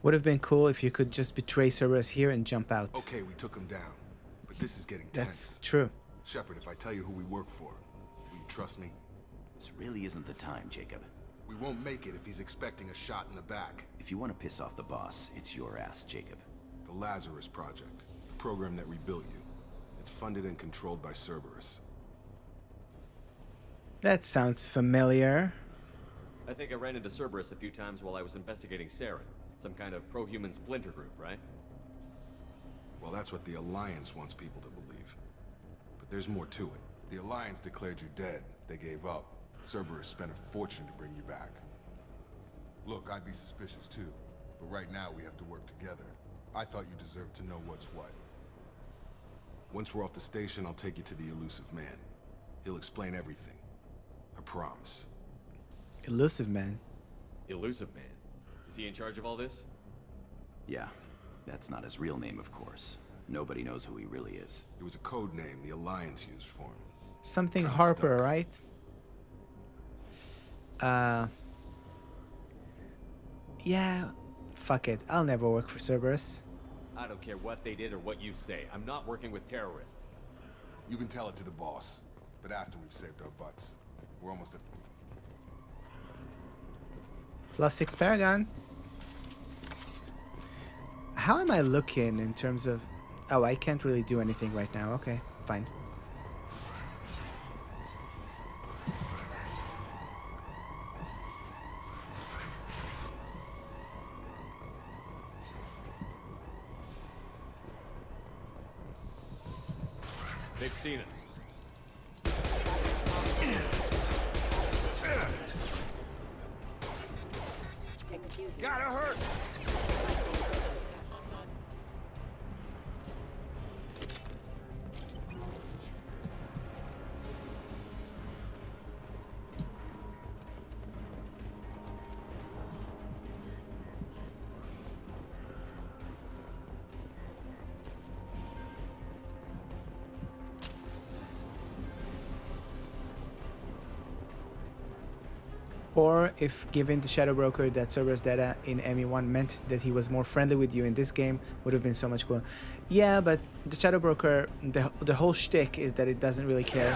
Would have been cool if you could just betray Cerberus here and jump out. Okay, we took him down. But this is getting That's tense. true. Shepard, if I tell you who we work for, will you trust me? This really isn't the time, Jacob. We won't make it if he's expecting a shot in the back. If you want to piss off the boss, it's your ass, Jacob. The Lazarus Project, the program that rebuilt you. It's funded and controlled by Cerberus. That sounds familiar. I think I ran into Cerberus a few times while I was investigating Saren. Some kind of pro-human splinter group, right? Well, that's what the Alliance wants people to believe. But there's more to it. The Alliance declared you dead. They gave up. Cerberus spent a fortune to bring you back. Look, I'd be suspicious too. But right now we have to work together. I thought you deserved to know what's what. Once we're off the station, I'll take you to the Elusive Man. He'll explain everything. I promise. Elusive Man. Elusive Man? Is he in charge of all this? Yeah. That's not his real name, of course. Nobody knows who he really is. It was a code name the Alliance used for him. Something Kinda Harper, stuck. right? Yeah, fuck it. I'll never work for Cerberus. I don't care what they did or what you say. I'm not working with terrorists. You can tell it to the boss, but after we've saved our butts. We're almost at... +6 Paragon. How am I looking in terms of... Oh, I can't really do anything right now. Okay, fine. They've seen us. Gotta hurt! Or if given the Shadow Broker that Cerberus data in ME1 meant that he was more friendly with you in this game, would have been so much cooler. Yeah, but the Shadow Broker, the whole shtick is that it doesn't really care.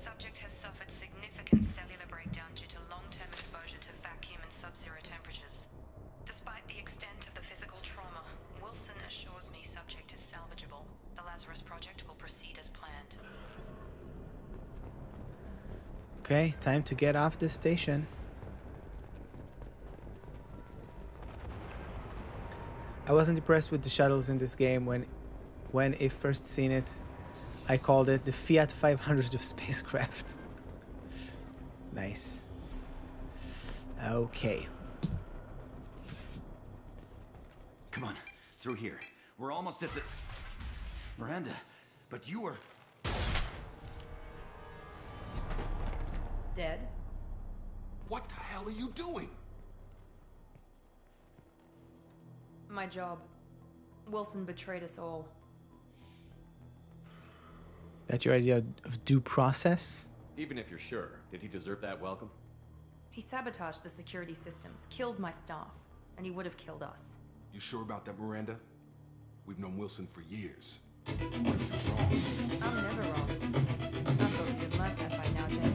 Subject has suffered significant cellular breakdown due to long-term exposure to vacuum and sub-zero temperatures. Despite the extent of the physical trauma, Wilson assures me subject is salvageable. The Lazarus Project will proceed as planned. Okay, time to get off this station. I wasn't impressed with the shuttles in this game. When I first seen it, I called it the Fiat 500 of spacecraft. Nice. Okay. Come on, through here. We're almost at the... Miranda, but you were... Dead? What the hell are you doing? My job. Wilson betrayed us all. That's your idea of due process? Even if you're sure, did he deserve that welcome? He sabotaged the security systems, killed my staff, and he would have killed us. You sure about that, Miranda? We've known Wilson for years. What if you're wrong? I'm never wrong. I thought you'd have learned that by now, Jake.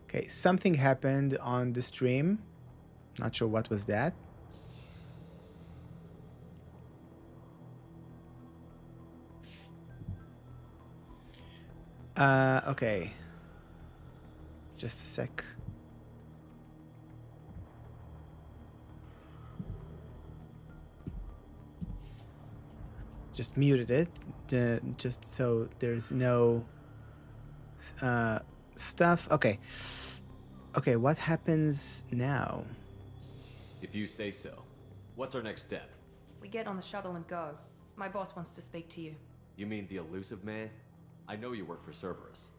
Okay, something happened on the stream. Not sure what was that. Okay. Just a sec. Just muted it, just so there's no stuff. Okay. Okay, what happens now? If you say so. What's our next step? We get on the shuttle and go. My boss wants to speak to you. You mean the elusive man? I know you work for Cerberus.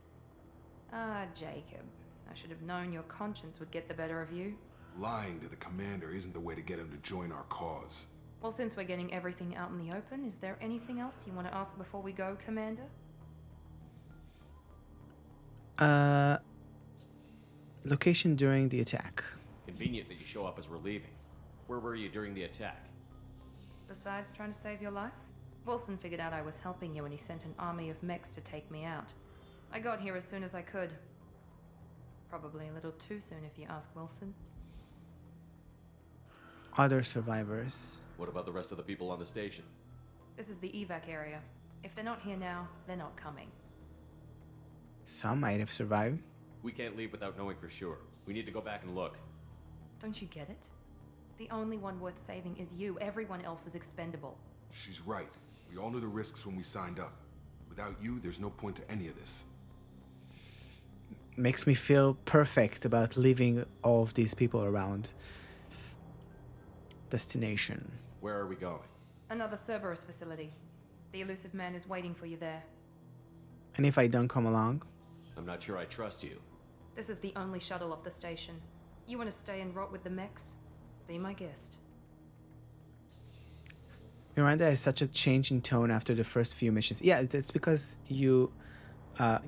Ah, Jacob. I should have known your conscience would get the better of you. Lying to the commander isn't the way to get him to join our cause. Well, since we're getting everything out in the open, is there anything else you want to ask before we go, Commander? Location during the attack. Convenient that you show up as we're leaving. Where were you during the attack? Besides trying to save your life? Wilson figured out I was helping you when he sent an army of mechs to take me out. I got here as soon as I could. Probably a little too soon if you ask Wilson. Other survivors. What about the rest of the people on the station? This is the evac area. If they're not here now, they're not coming. Some might have survived. We can't leave without knowing for sure. We need to go back and look. Don't you get it? The only one worth saving is you. Everyone else is expendable. She's right. We all knew the risks when we signed up. Without you, there's no point to any of this. Makes me feel perfect about leaving all of these people around. Destination. Where are we going? Another Cerberus facility. The elusive man is waiting for you there. And if I don't come along? I'm not sure I trust you. This is the only shuttle off the station. You want to stay and rot with the mechs? Be my guest. Miranda has such a change in tone after the first few missions. Yeah, it's because you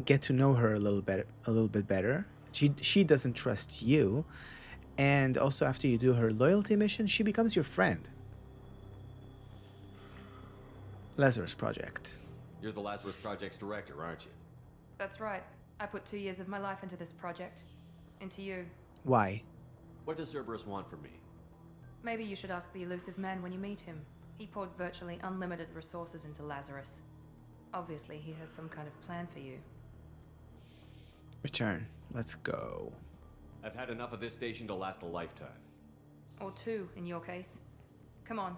get to know her a little bit better. She doesn't trust you, and also after you do her loyalty mission, she becomes your friend. Lazarus Project. You're the Lazarus Project's director, aren't you? That's right. I put 2 years of my life into this project. Into you. Why? What does Cerberus want from me? Maybe you should ask the elusive man when you meet him. He poured virtually unlimited resources into Lazarus. Obviously, he has some kind of plan for you. Return. Let's go. I've had enough of this station to last a lifetime. Or 2, in your case. Come on.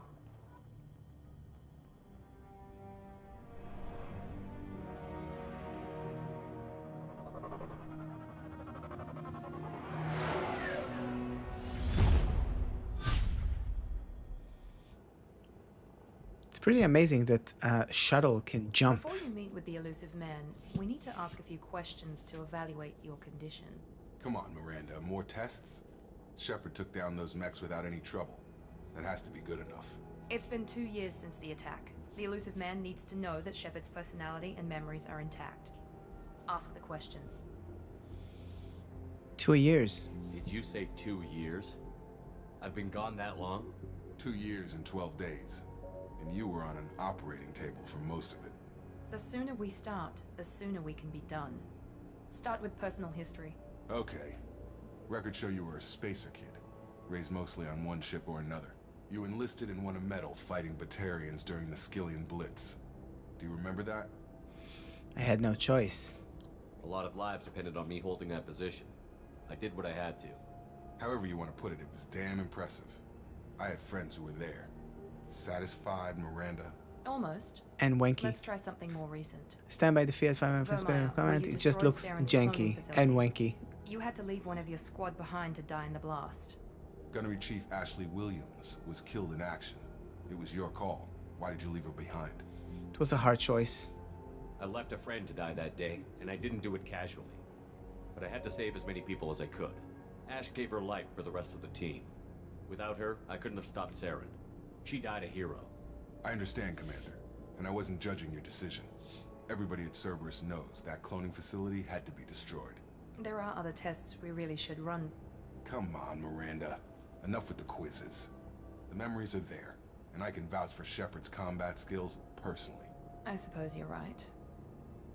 It's pretty amazing that a shuttle can jump. Before you meet with the elusive man, we need to ask a few questions to evaluate your condition. Come on, Miranda. More tests? Shepard took down those mechs without any trouble. That has to be good enough. It's been 2 years since the attack. The elusive man needs to know that Shepard's personality and memories are intact. Ask the questions. 2 years. Did you say 2 years? I've been gone that long? 2 years and 12 days. And you were on an operating table for most of it. The sooner we start, the sooner we can be done. Start with personal history. Okay. Records show you were a spacer kid, raised mostly on one ship or another. You enlisted and won a medal fighting Batarians during the Skillian Blitz. Do you remember that? I had no choice. A lot of lives depended on me holding that position. I did what I had to. However you want to put it, it was damn impressive. I had friends who were there. Satisfied, Miranda. Almost. And Wanky. Let's try something more recent. Stand by the Fiat 5 for special comment. It just looks janky and wanky. You had to leave one of your squad behind to die in the blast. Gunnery Chief Ashley Williams was killed in action. It was your call. Why did you leave her behind? It was a hard choice. I left a friend to die that day, and I didn't do it casually. But I had to save as many people as I could. Ash gave her life for the rest of the team. Without her, I couldn't have stopped Saren. She died a hero. I understand, Commander, and I wasn't judging your decision. Everybody at Cerberus knows that cloning facility had to be destroyed. There are other tests we really should run. Come on, Miranda. Enough with the quizzes. The memories are there, and I can vouch for Shepard's combat skills personally. I suppose you're right.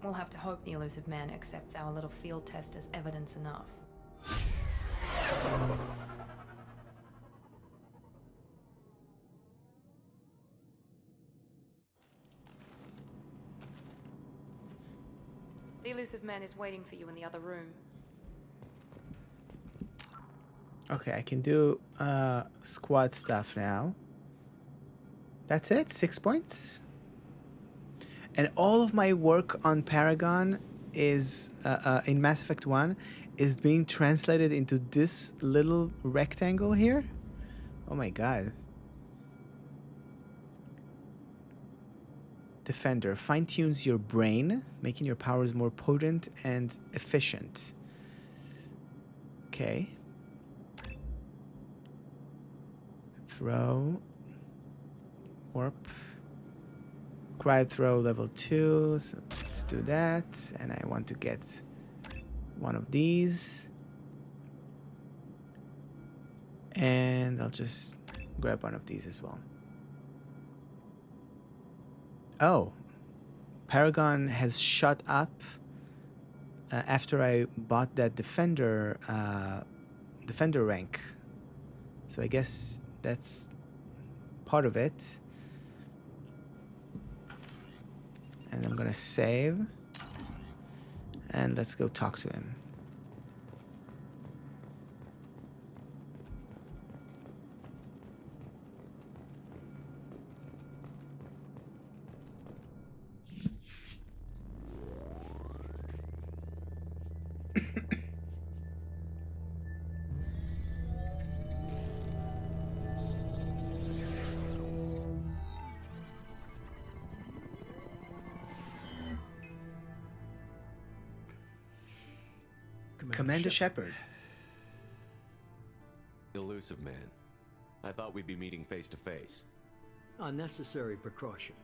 We'll have to hope the Elusive Man accepts our little field test as evidence enough. The Elusive Man is waiting for you in the other room. Okay, I can do squad stuff now. That's it? 6 points? And all of my work on Paragon is, in Mass Effect 1, is being translated into this little rectangle here? Oh my god. Defender fine-tunes your brain, making your powers more potent and efficient. Okay. Throw. Warp. Cryo throw level 2. So let's do that. And I want to get one of these. And I'll just grab one of these as well. Oh. Paragon has shot up after I bought that defender rank. So I guess that's part of it. And I'm gonna save. And let's go talk to him. Commander Shepard. Elusive Man. I thought we'd be meeting face to face. A necessary precaution.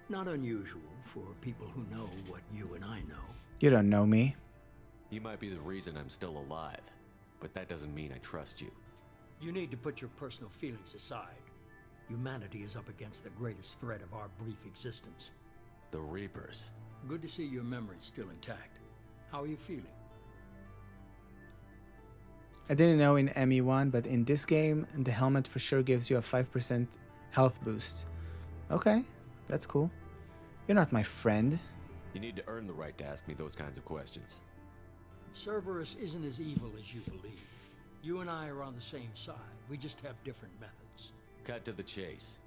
Not unusual for people who know what you and I know. You don't know me. You might be the reason I'm still alive, but that doesn't mean I trust you. You need to put your personal feelings aside. Humanity is up against the greatest threat of our brief existence. The Reapers. Good to see your memory's still intact. How are you feeling? I didn't know in ME1, but in this game, the helmet for sure gives you a 5% health boost. Okay, that's cool. You're not my friend. You need to earn the right to ask me those kinds of questions. Cerberus isn't as evil as you believe. You and I are on the same side. We just have different methods. Cut to the chase.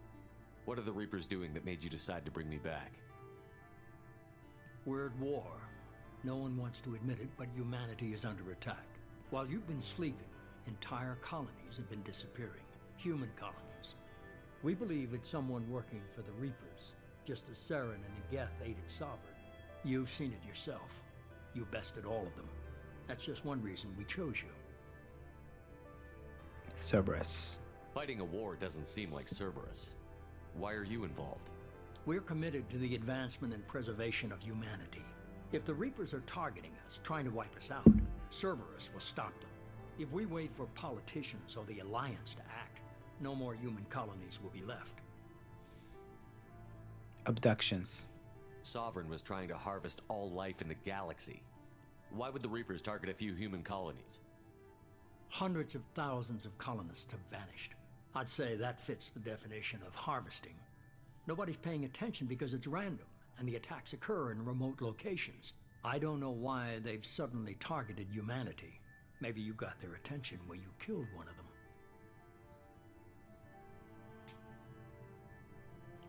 What are the Reapers doing that made you decide to bring me back? We're at war. No one wants to admit it, but humanity is under attack. While you've been sleeping, entire colonies have been disappearing. Human colonies. We believe it's someone working for the Reapers, just as Saren and Geth aided Sovereign. You've seen it yourself. You bested all of them. That's just one reason we chose you. Cerberus. Fighting a war doesn't seem like Cerberus. Why are you involved? We're committed to the advancement and preservation of humanity. If the Reapers are targeting us, trying to wipe us out, Cerberus will stop them. If we wait for politicians or the Alliance to act, no more human colonies will be left. Abductions. Sovereign was trying to harvest all life in the galaxy. Why would the Reapers target a few human colonies? Hundreds of thousands of colonists have vanished. I'd say that fits the definition of harvesting. Nobody's paying attention because it's random, and the attacks occur in remote locations. I don't know why they've suddenly targeted humanity. Maybe you got their attention when you killed one of them.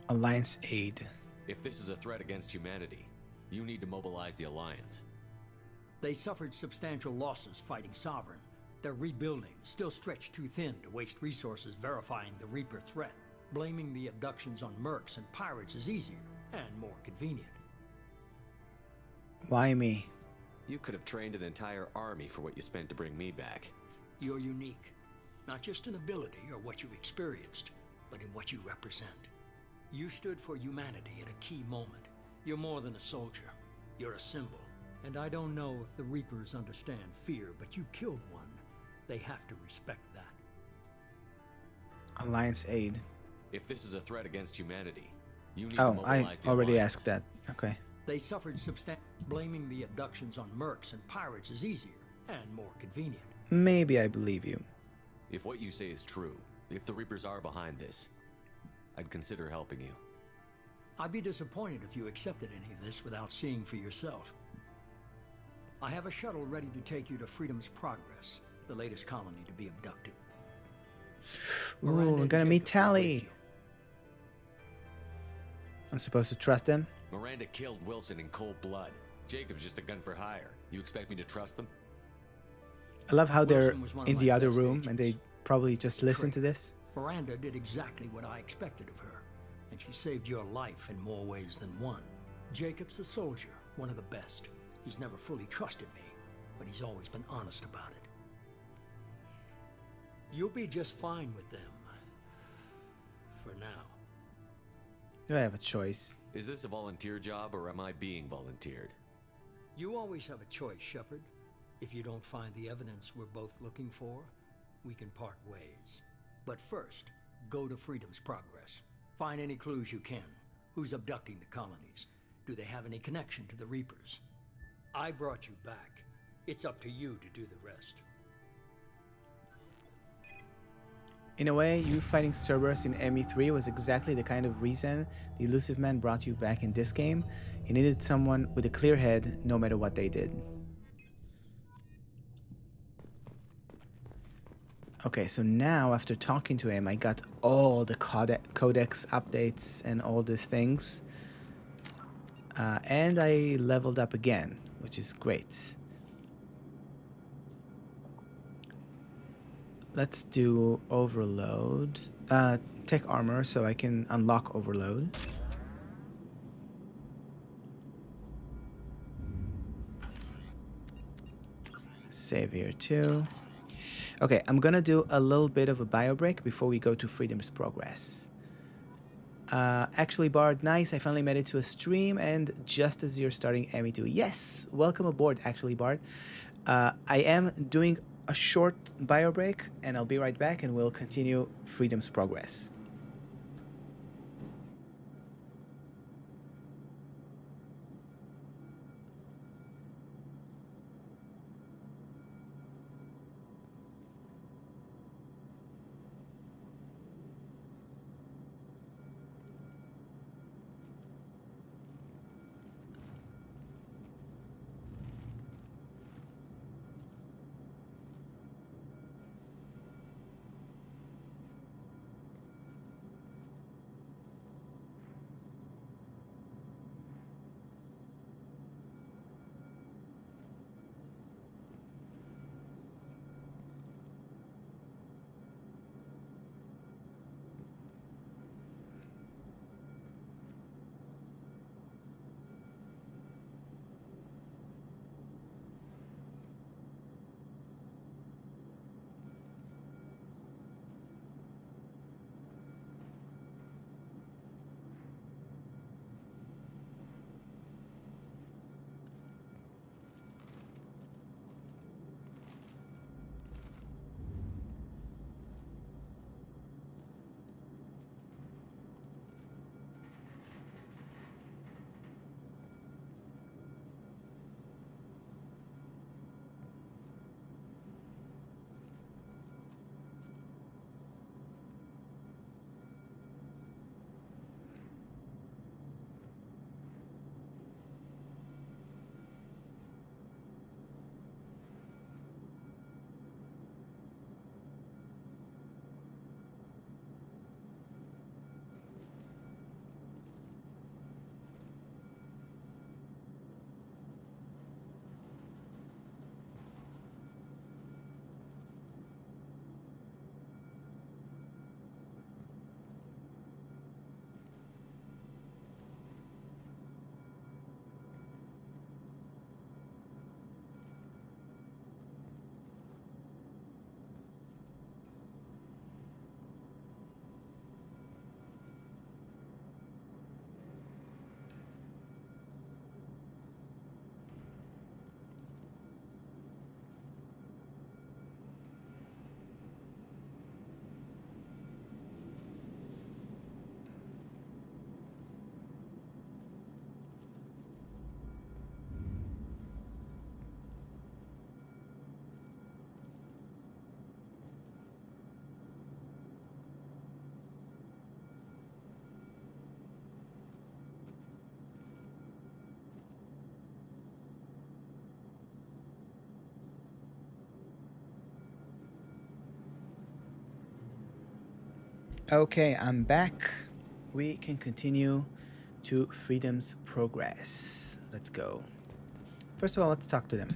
Alliance aid. If this is a threat against humanity, you need to mobilize the Alliance. They suffered substantial losses fighting Sovereign. They're rebuilding, still stretched too thin to waste resources verifying the Reaper threat. Blaming the abductions on mercs and pirates is easier and more convenient. Why me? You could have trained an entire army for what you spent to bring me back. You're unique, not just in ability or what you've experienced, but in what you represent. You stood for humanity at a key moment. You're more than a soldier. You're a symbol. And I don't know if the Reapers understand fear, but you killed one. They have to respect that. Alliance aid. If this is a threat against humanity, you need to Oh, mobilize I the already Alliance. asked that. Okay. They suffered blaming the abductions on mercs and pirates is easier and more convenient. Maybe I believe you. If what you say is true, if the Reapers are behind this, I'd consider helping you. I'd be disappointed if you accepted any of this without seeing for yourself. I have a shuttle ready to take you to Freedom's Progress, the latest colony to be abducted. Ooh, we're gonna meet Tally. I'm supposed to trust them? Miranda killed Wilson in cold blood. Jacob's just a gun for hire. You expect me to trust them? I love how they're Wilson was one of in my the other best room and they probably just listen to this. Miranda did exactly what I expected of her, and she saved your life in more ways than one. Jacob's a soldier, one of the best. He's never fully trusted me, but he's always been honest about it. You'll be just fine with them. For now. Do I have a choice? Is this a volunteer job or am I being volunteered? You always have a choice, Shepard. If you don't find the evidence we're both looking for, we can part ways. But first, go to Freedom's Progress. Find any clues you can. Who's abducting the colonies? Do they have any connection to the Reapers? I brought you back. It's up to you to do the rest. In a way, you fighting Cerberus in ME3 was exactly the kind of reason the Illusive Man brought you back in this game. He needed someone with a clear head, no matter what they did. Okay, so now after talking to him, I got all the codex updates and all the things. And I leveled up again, which is great. Let's do Overload. Tech Armor so I can unlock Overload. Save here too. Okay, I'm gonna do a little bit of a bio break before we go to Freedom's Progress. Actually, Bard, nice. I finally made it to a stream, and just as you're starting ME2. Yes, welcome aboard, actually, Bard. I am doing a short bio break, and I'll be right back, and we'll continue Freedom's Progress. Okay, I'm back. We can continue to Freedom's Progress. Let's go. First of all, let's talk to them.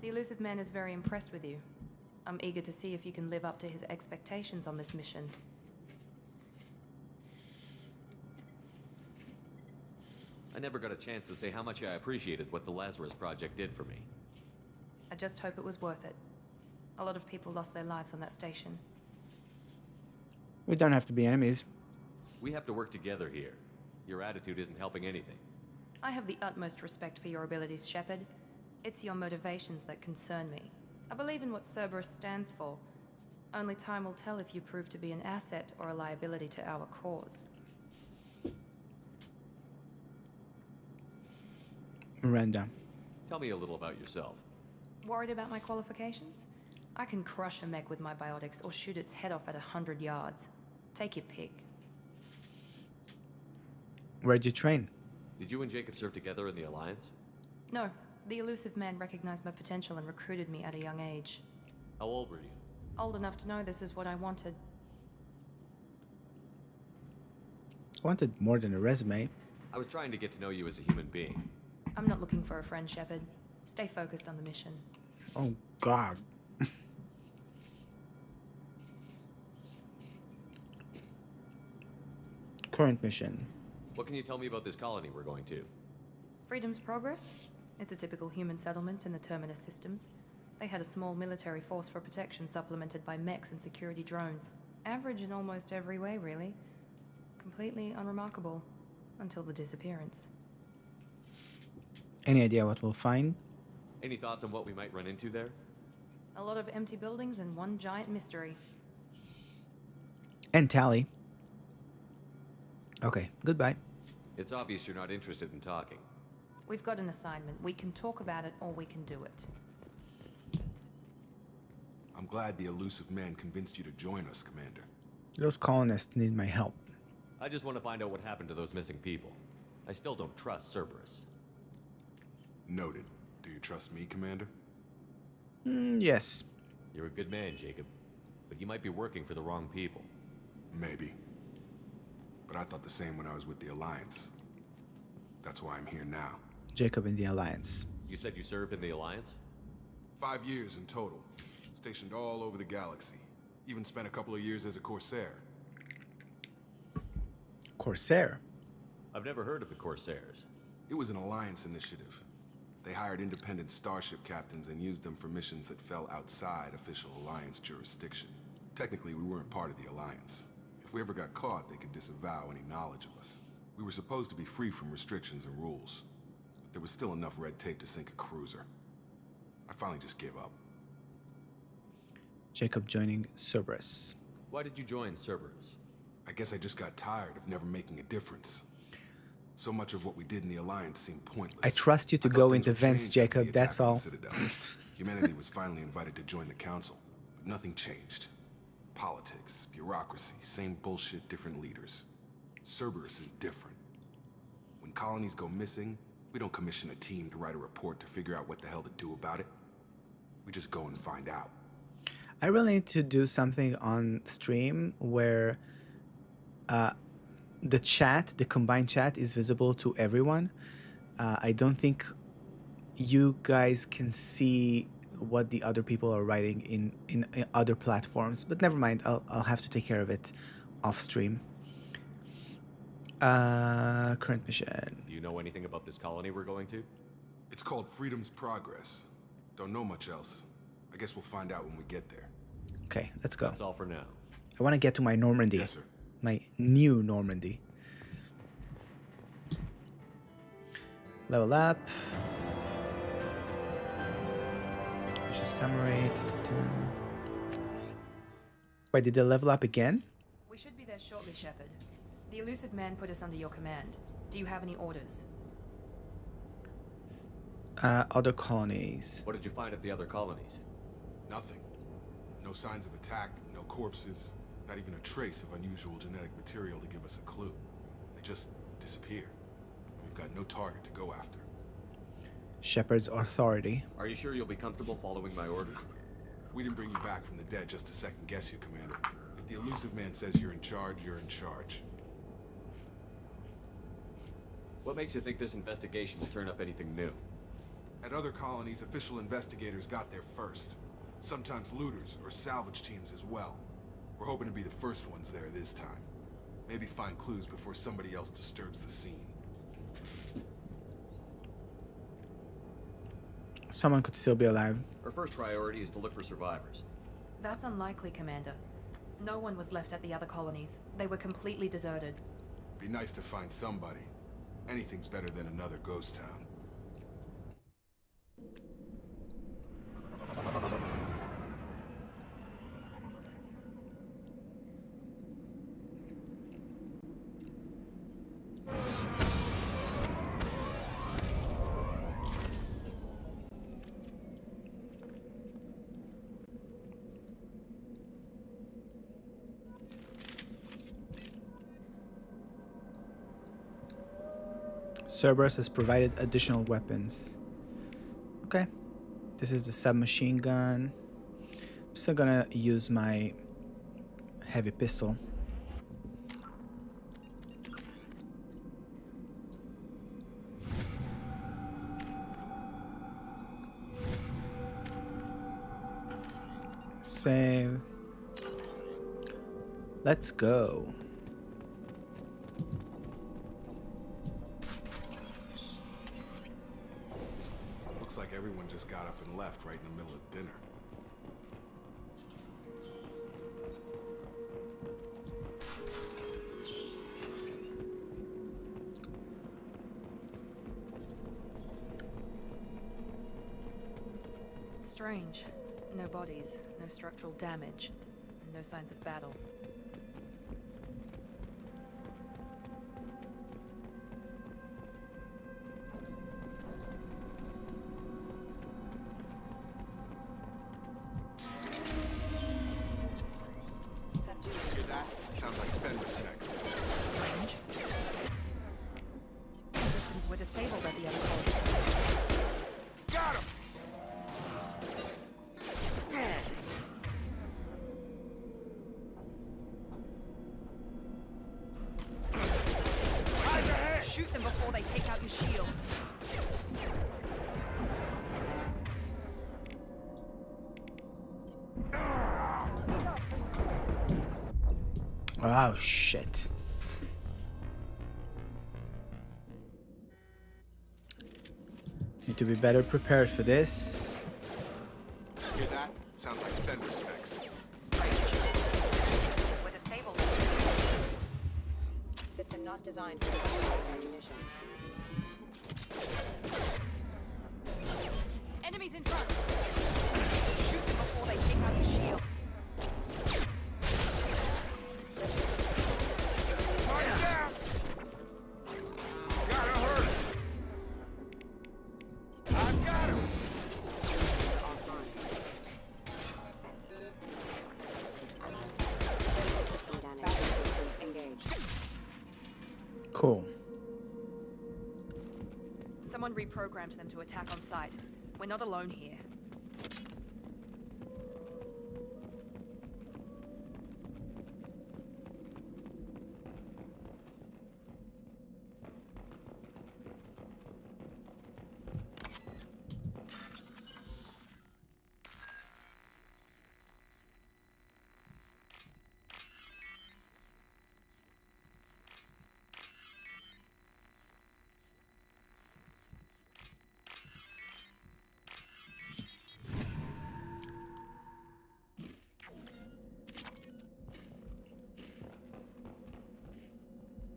The elusive man is very impressed with you. I'm eager to see if you can live up to his expectations on this mission. I never got a chance to say how much I appreciated what the Lazarus Project did for me. I just hope it was worth it. A lot of people lost their lives on that station. We don't have to be enemies. We have to work together here. Your attitude isn't helping anything. I have the utmost respect for your abilities, Shepard. It's your motivations that concern me. I believe in what Cerberus stands for. Only time will tell if you prove to be an asset or a liability to our cause. Miranda. Tell me a little about yourself. Worried about my qualifications? I can crush a mech with my biotics or shoot its head off at 100 yards. Take your pick. Where'd you train? Did you and Jacob serve together in the Alliance? No, the elusive man recognized my potential and recruited me at a young age. How old were you? Old enough to know this is what I wanted. I wanted more than a resume. I was trying to get to know you as a human being. I'm not looking for a friend, Shepard. Stay focused on the mission. Oh, God. Current mission. What can you tell me about this colony we're going to? Freedom's Progress? It's a typical human settlement in the Terminus systems. They had a small military force for protection supplemented by mechs and security drones. Average in almost every way, really. Completely unremarkable. Until the disappearance. Any idea what we'll find? Any thoughts on what we might run into there? A lot of empty buildings and one giant mystery. And Tally. Okay, goodbye. It's obvious you're not interested in talking. We've got an assignment. We can talk about it or we can do it. I'm glad the elusive man convinced you to join us, Commander. Those colonists need my help. I just want to find out what happened to those missing people. I still don't trust Cerberus. Noted. Do you trust me, Commander? Yes. You're a good man, Jacob. But you might be working for the wrong people. Maybe. But I thought the same when I was with the Alliance. That's why I'm here now. Jacob in the Alliance. You said you served in the Alliance? 5 years in total. Stationed all over the galaxy. Even spent a couple of years as a Corsair. Corsair? I've never heard of the Corsairs. It was an Alliance initiative. They hired independent starship captains and used them for missions that fell outside official Alliance jurisdiction. Technically, we weren't part of the Alliance. If we ever got caught, they could disavow any knowledge of us. We were supposed to be free from restrictions and rules. But there was still enough red tape to sink a cruiser. I finally just gave up. Jacob joining Cerberus. Why did you join Cerberus? I guess I just got tired of never making a difference. So much of what we did in the Alliance seemed pointless. I trust you to go into vents, Jacob, that's all. Humanity was finally invited to join the Council, but nothing changed. Politics, bureaucracy, same bullshit, different leaders. Cerberus is different. When colonies go missing, we don't commission a team to write a report to figure out what the hell to do about it. We just go and find out. I really need to do something on stream where the chat, the combined chat, is visible to everyone. I don't think you guys can see what the other people are writing in other platforms, but never mind. I'll have to take care of it off stream. Current mission. Do you know anything about this colony we're going to? It's called Freedom's Progress. Don't know much else. I guess we'll find out when we get there. Okay, let's go. That's all for now. I want to get to my Normandy. Yes, sir. My new Normandy. Level up. Mission summary. Wait, did they level up again? We should be there shortly, Shepard. The elusive man put us under your command. Do you have any orders? Other colonies. What did you find at the other colonies? Nothing. No signs of attack, no corpses, not even a trace of unusual genetic material to give us a clue. They just disappear. And we've got no target to go after. Shepard's authority. Are you sure you'll be comfortable following my orders? We didn't bring you back from the dead just to second guess you, Commander. If the elusive man says you're in charge, you're in charge. What makes you think this investigation will turn up anything new? At other colonies, official investigators got there first. Sometimes looters or salvage teams as well. We're hoping to be the first ones there this time. Maybe find clues before somebody else disturbs the scene. Someone could still be alive. Our first priority is to look for survivors. That's unlikely, Commander. No one was left at the other colonies. They were completely deserted. Be nice to find somebody. Anything's better than another ghost town. Cerberus has provided additional weapons. Okay. This is the submachine gun. I'm still gonna use my heavy pistol. Save. Let's go. Looks like everyone just got up and left right in the middle of dinner. Strange. No bodies, no structural damage, and no signs of battle. Hear that? Sounds like Fenris specs. Strange. Systems were disabled at the other colony. Got him! Shoot them before they take out your shields. Oh shit. Need to be better prepared for this. Hear that? Sounds like Fenris specs. Were disabled. System not designed for ammunition. Enemies in front. Shoot them before they take out your shield. Gotta hurt! I got him! Cool. Someone reprogrammed them to attack on sight. We're not alone here.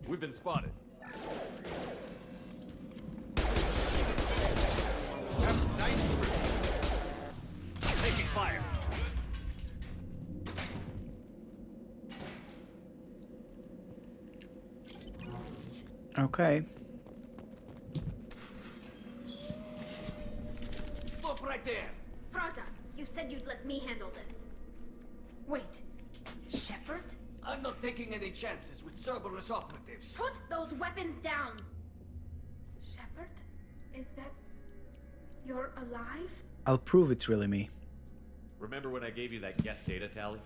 We've been spotted. Taking fire. Okay. Stop right there. Praza, you said you'd let me handle this. Wait, Shepard? I'm not taking any chances with Cerberus operatives. Put those weapons down! Shepard? Is that... you're alive? I'll prove it's really me. Remember when I gave you that Geth data tally?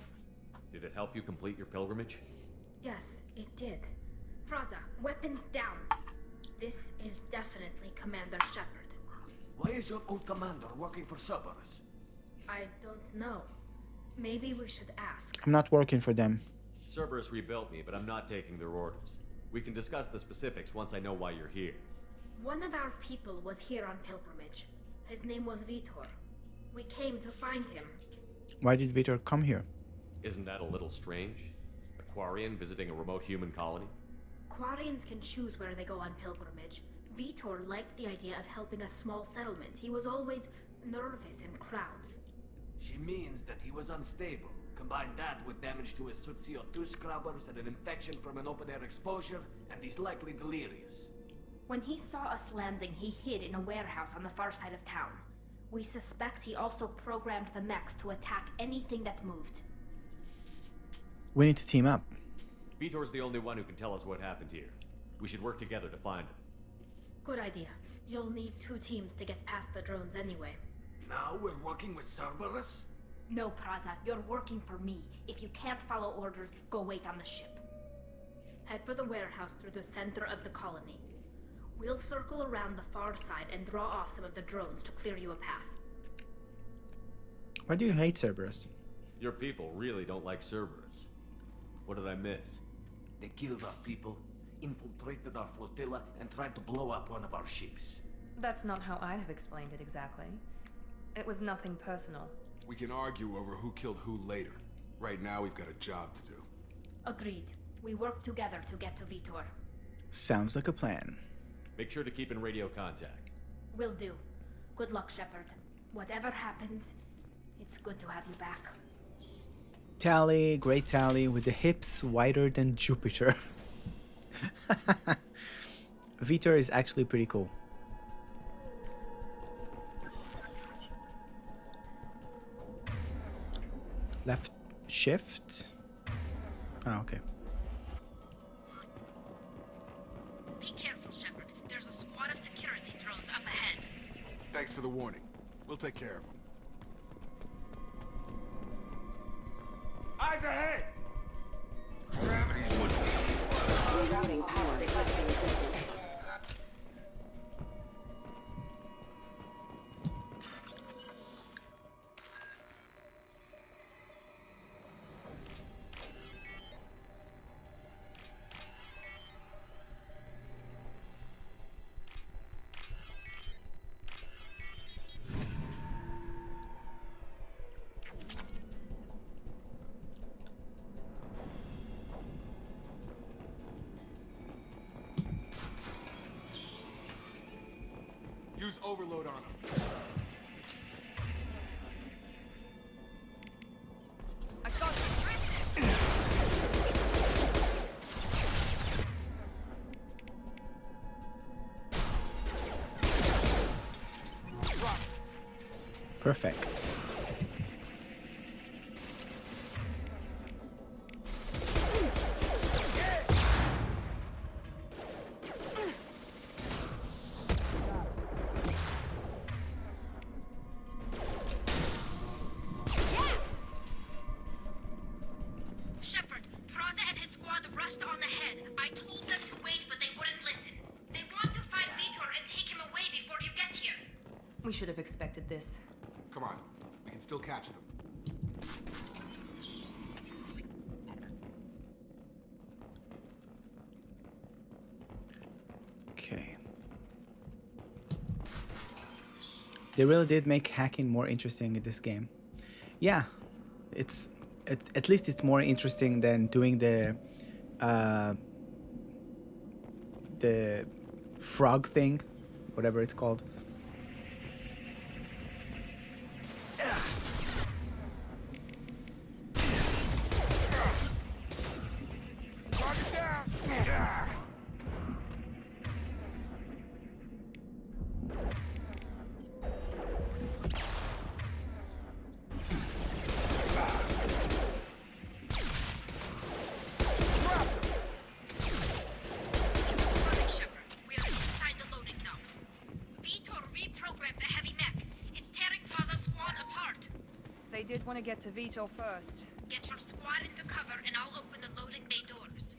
Did it help you complete your pilgrimage? Yes, it did. Praza, weapons down. This is definitely Commander Shepard. Why is your old commander working for Cerberus? I don't know. Maybe we should ask. I'm not working for them. Cerberus rebuilt me, but I'm not taking their orders. We can discuss the specifics once I know why you're here. One of our people was here on pilgrimage. His name was Vitor. We came to find him. Why did Vitor come here? Isn't that a little strange? A Quarian visiting a remote human colony? Quarians can choose where they go on pilgrimage. Vitor liked the idea of helping a small settlement. He was always nervous in crowds. She means that he was unstable. Combine that with damage to his suit CO2 scrubbers and an infection from an open-air exposure, and he's likely delirious. When he saw us landing, he hid in a warehouse on the far side of town. We suspect he also programmed the mechs to attack anything that moved. We need to team up. Vitor's the only one who can tell us what happened here. We should work together to find him. Good idea. You'll need 2 teams to get past the drones anyway. Now we're working with Cerberus? No, Praza, you're working for me. If you can't follow orders, go wait on the ship. Head for the warehouse through the center of the colony. We'll circle around the far side and draw off some of the drones to clear you a path. Why do you hate Cerberus? Your people really don't like Cerberus. What did I miss? They killed our people, infiltrated our flotilla, and tried to blow up one of our ships. That's not how I'd have explained it exactly. It was nothing personal. We can argue over who killed who later. Right now, we've got a job to do. Agreed. We work together to get to Vitor. Sounds like a plan. Make sure to keep in radio contact. Will do. Good luck, Shepard. Whatever happens, it's good to have you back. Tally, great Tally, with the hips wider than Jupiter. Vitor is actually pretty cool. Left shift. Oh, okay. Be careful, Shepard. There's a squad of security drones up ahead. Thanks for the warning. We'll take care of them. Eyes ahead! Gravity's Rerouting power testing systems. Use overload on them. I got you. Perfect. Shepard, Praza and his squad rushed on ahead. I told them to wait, but they wouldn't listen. They want to find Vitor and take him away before you get here. We should have expected this. Come on. We can still catch them. Okay. They really did make hacking more interesting in this game. Yeah, it's at least it's more interesting than doing the frog thing, whatever it's called. They did want to get to Vitor first. Get your squad Fall into cover and I'll open the loading bay doors.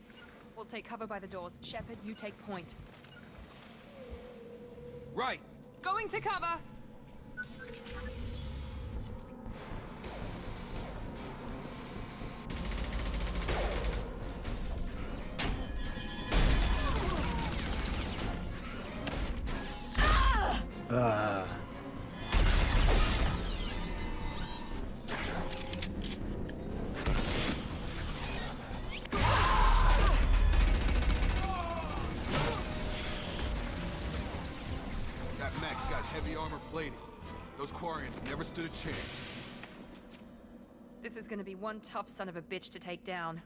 We'll take cover by the doors. Shepard, you take point. Right! Going to cover! That mech's got heavy armor plating. Those Quarians never stood a chance. This is gonna be one tough son of a bitch to take down.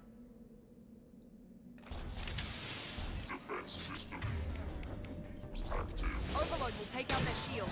Defense system active. Overload will take out their shield.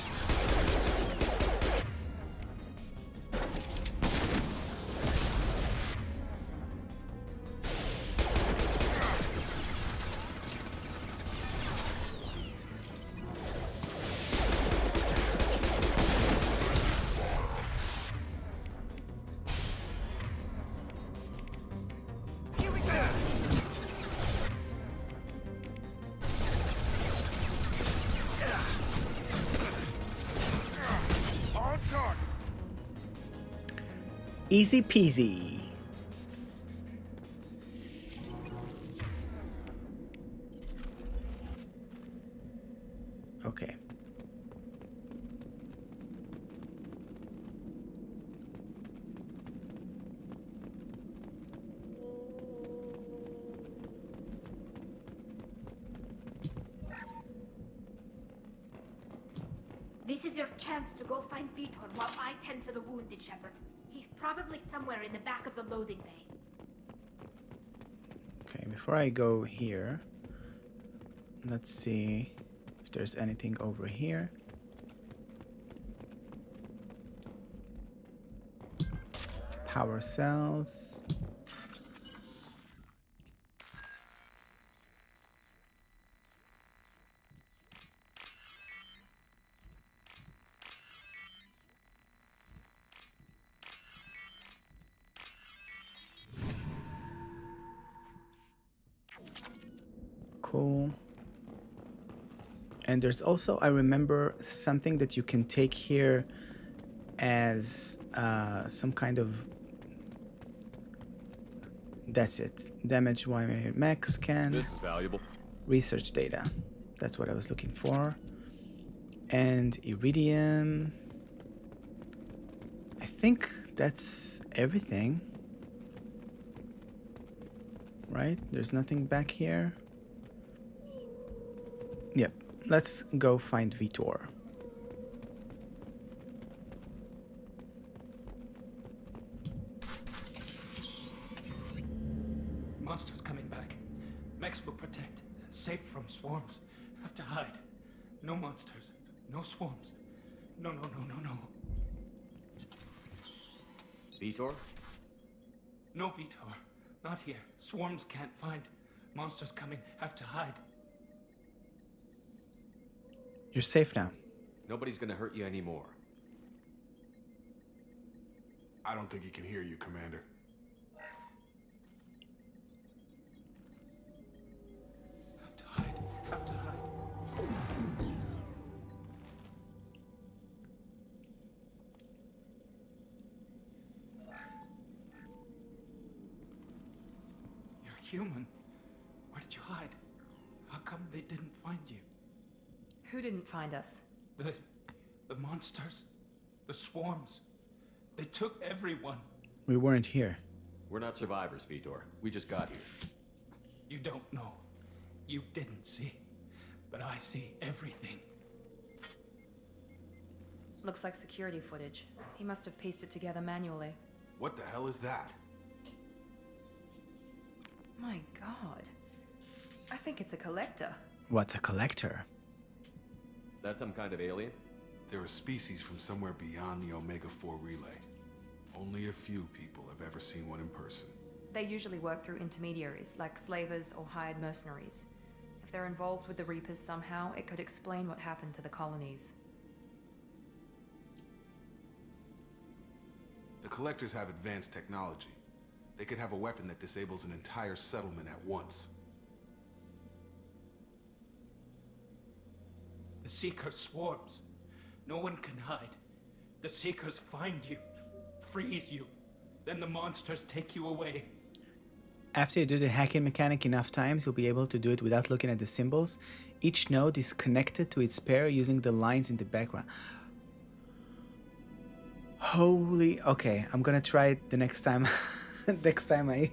Easy peasy. Okay. This is your chance to go find Vitor while I tend to the wounded, Shepard. He's probably somewhere in the back of the loading bay. Okay, before I go here, let's see if there's anything over here. Power cells. Cool. And there's also, I remember, something that you can take here as some kind of, that's it, damage YMA mech scan. This is valuable. Research data, that's what I was looking for. And iridium. I think that's everything. Right? There's nothing back here. Yep, let's go find Vitor. Monsters coming back. Mechs will protect. Safe from swarms. Have to hide. No monsters. No swarms. No, no, no, no, no. Vitor? No, Vitor. Not here. Swarms can't find. Monsters coming. Have to hide. You're safe now. Nobody's gonna hurt you anymore. I don't think he can hear you, Commander. Have to hide. Have to hide. You're human. Where did you hide? How come they didn't find you? Who didn't find us? The monsters. The swarms. They took everyone. We weren't here. We're not survivors, Vitor. We just got here. You don't know. You didn't see. But I see everything. Looks like security footage. He must have pieced it together manually. What the hell is that? My god. I think it's a collector. What's a collector? Is that some kind of alien? They're a species from somewhere beyond the Omega-4 relay. Only a few people have ever seen one in person. They usually work through intermediaries, like slavers or hired mercenaries. If they're involved with the Reapers somehow, it could explain what happened to the colonies. The Collectors have advanced technology. They could have a weapon that disables an entire settlement at once. The Seeker swarms. No one can hide. The Seekers find you, freeze you, then the monsters take you away. After you do the hacking mechanic enough times, you'll be able to do it without looking at the symbols. Each node is connected to its pair using the lines in the background. Holy... Okay, I'm gonna try it the next time. next time I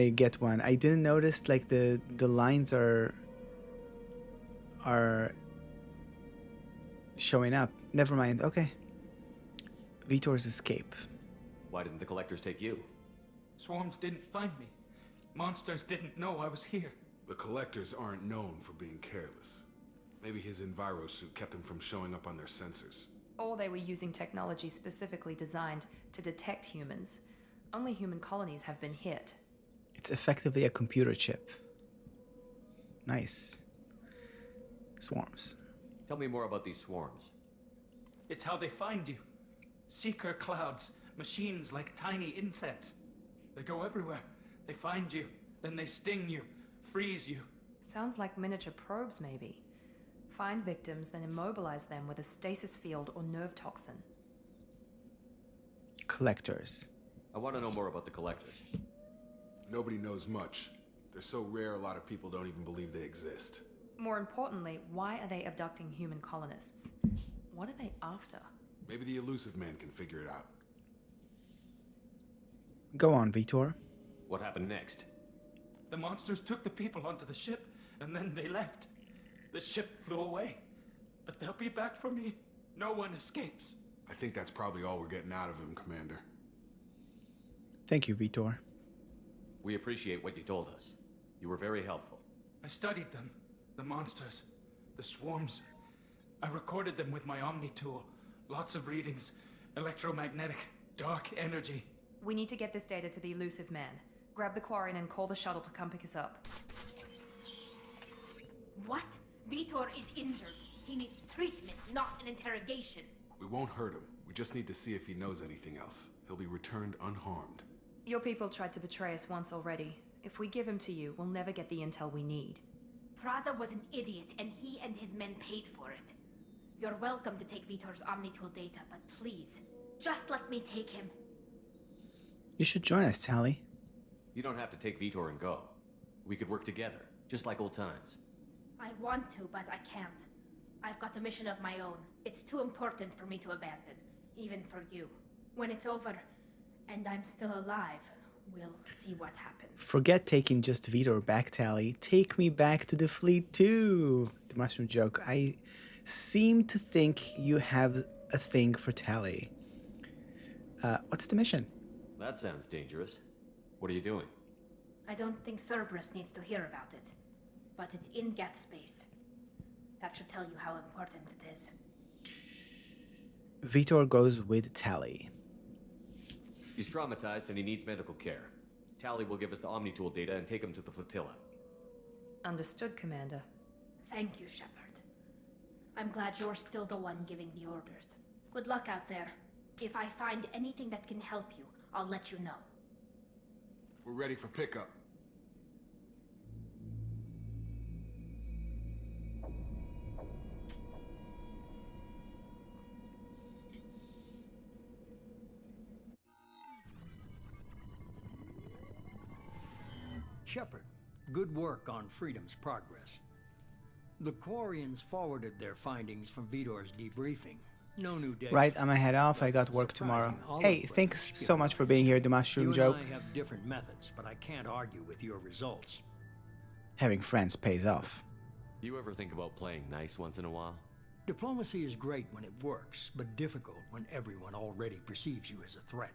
get one. I didn't notice like the lines are showing up. Never mind. Okay. Vitor's escape. Why didn't the collectors take you? Swarms didn't find me. Monsters didn't know I was here. The collectors aren't known for being careless. Maybe his Enviro suit kept him from showing up on their sensors. Or they were using technology specifically designed to detect humans. Only human colonies have been hit. It's effectively a computer chip. Nice. Swarms. Tell me more about these swarms. It's how they find you. Seeker clouds, machines like tiny insects. They go everywhere. They find you, then they sting you, freeze you. Sounds like miniature probes, maybe. Find victims, then immobilize them with a stasis field or nerve toxin. Collectors. I want to know more about the collectors. Nobody knows much. They're so rare, a lot of people don't even believe they exist. More importantly, why are they abducting human colonists? What are they after? Maybe the Elusive Man can figure it out. Go on, Vitor. What happened next? The monsters took the people onto the ship, and then they left. The ship flew away. But they'll be back for me. No one escapes. I think that's probably all we're getting out of him, Commander. Thank you, Vitor. We appreciate what you told us. You were very helpful. I studied them. The monsters. The swarms. I recorded them with my Omni tool. Lots of readings. Electromagnetic. Dark energy. We need to get this data to the Elusive Man. Grab the Quarian and call the shuttle to come pick us up. What? Vitor is injured. He needs treatment, not an interrogation. We won't hurt him. We just need to see if he knows anything else. He'll be returned unharmed. Your people tried to betray us once already. If we give him to you, we'll never get the intel we need. Praza was an idiot, and he and his men paid for it. You're welcome to take Vitor's Omnitool data, but please, just let me take him. You should join us, Tali. You don't have to take Vitor and go. We could work together, just like old times. I want to, but I can't. I've got a mission of my own. It's too important for me to abandon, even for you. When it's over, and I'm still alive, we'll see what happens. Forget taking just Vitor back, Tali. Take me back to the fleet too. The mushroom joke. I seem to think you have a thing for Tali. What's the mission? That sounds dangerous. What are you doing? I don't think Cerberus needs to hear about it, but it's in Geth space. That should tell you how important it is. Vitor goes with Tali. He's traumatized and he needs medical care. Tali will give us the Omnitool data and take him to the flotilla. Understood, Commander. Thank you, Shepard. I'm glad you're still the one giving the orders. Good luck out there. If I find anything that can help you, I'll let you know. We're ready for pickup. Shepard, good work on Freedom's progress. The Quarians forwarded their findings from Vitor's debriefing. No new data. Right, I'm head off. I got work tomorrow. Hey, thanks so much for being here, the mushroom joke. You and I have different methods, but I can't argue with your results. Having friends pays off. You ever think about playing nice once in a while? Diplomacy is great when it works, but difficult when everyone already perceives you as a threat.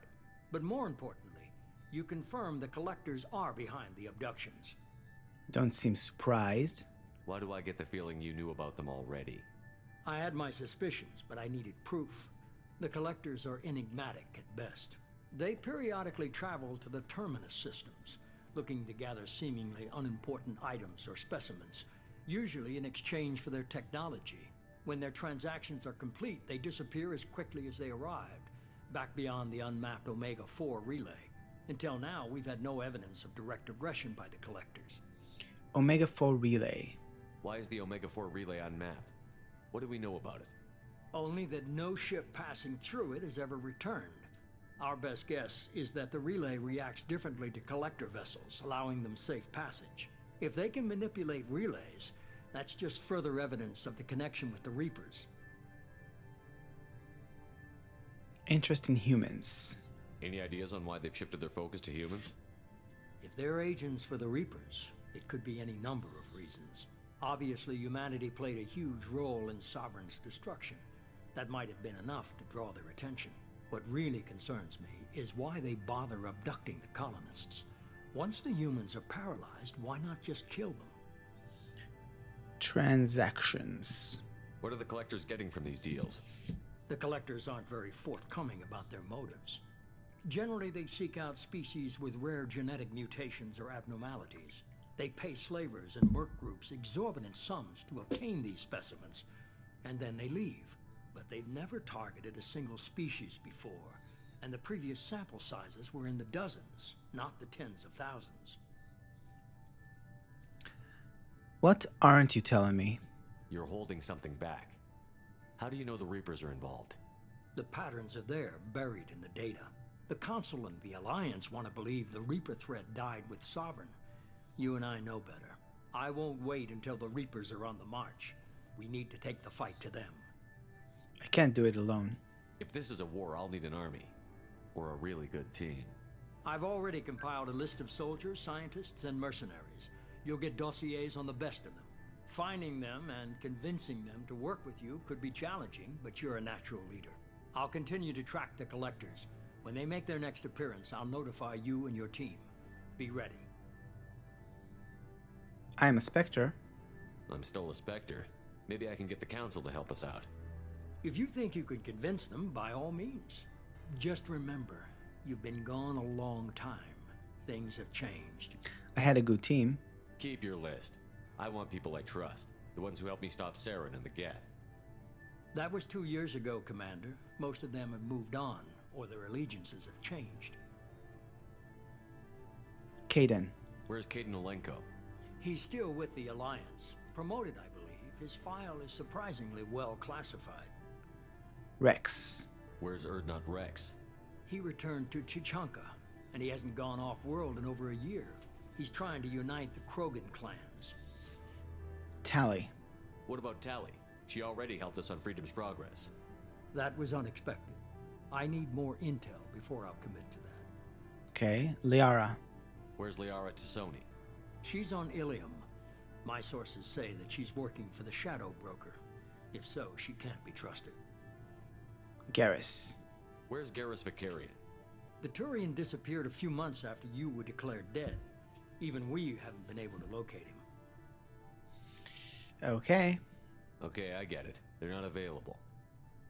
But more importantly, you confirm the collectors are behind the abductions. Don't seem surprised. Why do I get the feeling you knew about them already? I had my suspicions, but I needed proof. The collectors are enigmatic at best. They periodically travel to the Terminus systems, looking to gather seemingly unimportant items or specimens, usually in exchange for their technology. When their transactions are complete, they disappear as quickly as they arrived. back beyond the unmapped Omega-4 relay. Until now, we've had no evidence of direct aggression by the Collectors. Omega-4 relay. Why is the Omega-4 relay unmapped? What do we know about it? Only that no ship passing through it has ever returned. Our best guess is that the relay reacts differently to Collector vessels, allowing them safe passage. If they can manipulate relays, that's just further evidence of the connection with the Reapers. Interest in humans. Any ideas on why they've shifted their focus to humans? If they're agents for the Reapers, it could be any number of reasons. Obviously, humanity played a huge role in Sovereign's destruction. That might have been enough to draw their attention. What really concerns me is why they bother abducting the colonists. Once the humans are paralyzed, why not just kill them? Transactions. What are the Collectors getting from these deals? The Collectors aren't very forthcoming about their motives. Generally, they seek out species with rare genetic mutations or abnormalities. They pay slavers and merc groups exorbitant sums to obtain these specimens, and then they leave. But they've never targeted a single species before, and the previous sample sizes were in the dozens, not the tens of thousands. What aren't you telling me? You're holding something back. How do you know the Reapers are involved? The patterns are there, buried in the data. The Council and the Alliance want to believe the Reaper threat died with Sovereign. You and I know better. I won't wait until the Reapers are on the march. We need to take the fight to them. I can't do it alone. If this is a war, I'll need an army. Or a really good team. I've already compiled a list of soldiers, scientists, and mercenaries. You'll get dossiers on the best of them. Finding them and convincing them to work with you could be challenging, but you're a natural leader. I'll continue to track the Collectors. When they make their next appearance, I'll notify you and your team. Be ready. I'm a Spectre. I'm still a Spectre. Maybe I can get the Council to help us out. If you think you can convince them, by all means. Just remember, you've been gone a long time. Things have changed. I had a good team. Keep your list. I want people I trust. The ones who helped me stop Saren and the Geth. That was 2 years ago, Commander. Most of them have moved on, or their allegiances have changed. Kaidan. Where's Kaidan Olenko? He's still with the Alliance. Promoted, I believe. His file is surprisingly well classified. Rex. Where's Urdnot Rex? He returned to Tuchanka, and he hasn't gone off-world in over a year. He's trying to unite the Krogan clans. Tali. What about Tali? She already helped us on Freedom's Progress. That was unexpected. I need more intel before I'll commit to that. Okay, Liara. Where's Liara Tassoni? She's on Ilium. My sources say that she's working for the Shadow Broker. If so, she can't be trusted. Garrus. Where's Garrus Vakarian? The Turian disappeared a few months after you were declared dead. Even we haven't been able to locate him. Okay. Okay, I get it. They're not available.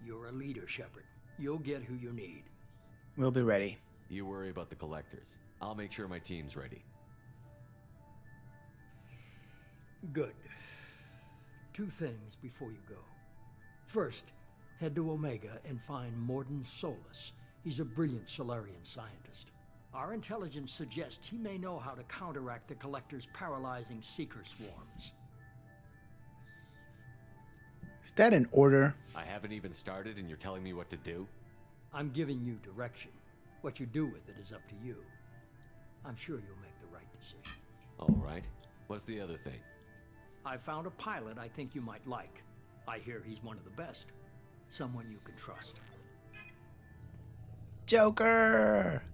You're a leader, Shepard. You'll get who you need. We'll be ready. You worry about the Collectors. I'll make sure my team's ready. Good. 2 things before you go. First, head to Omega and find Mordin Solus. He's a brilliant Solarian scientist. Our intelligence suggests he may know how to counteract the Collector's paralyzing Seeker swarms. Is that an order? I haven't even started and you're telling me what to do? I'm giving you direction. What you do with it is up to you. I'm sure you'll make the right decision. All right. What's the other thing? I found a pilot I think you might like. I hear he's one of the best. Someone you can trust. Joker!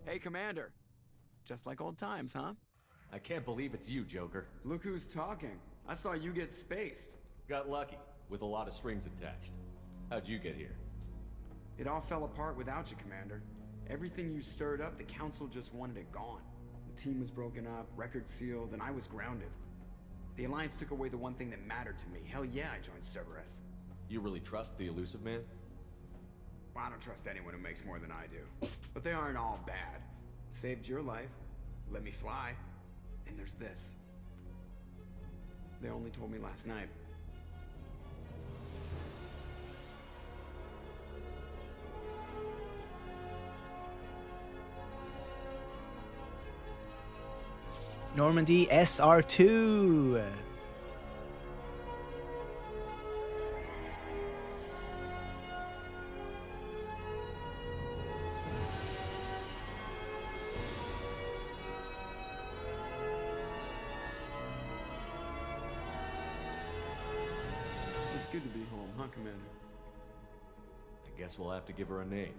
Hey, Commander. Just like old times, huh? I can't believe it's you, Joker. Look who's talking. I saw you get spaced. Got lucky, with a lot of strings attached. How'd you get here? It all fell apart without you, Commander. Everything you stirred up, the Council just wanted it gone. The team was broken up, record sealed, and I was grounded. The Alliance took away the one thing that mattered to me. Hell yeah, I joined Cerberus. You really trust the Illusive Man? Well, I don't trust anyone who makes more than I do. But they aren't all bad. Saved your life, let me fly, and there's this. They only told me last night. Normandy SR2. It's good to be home, huh, Commander? I guess we'll have to give her a name.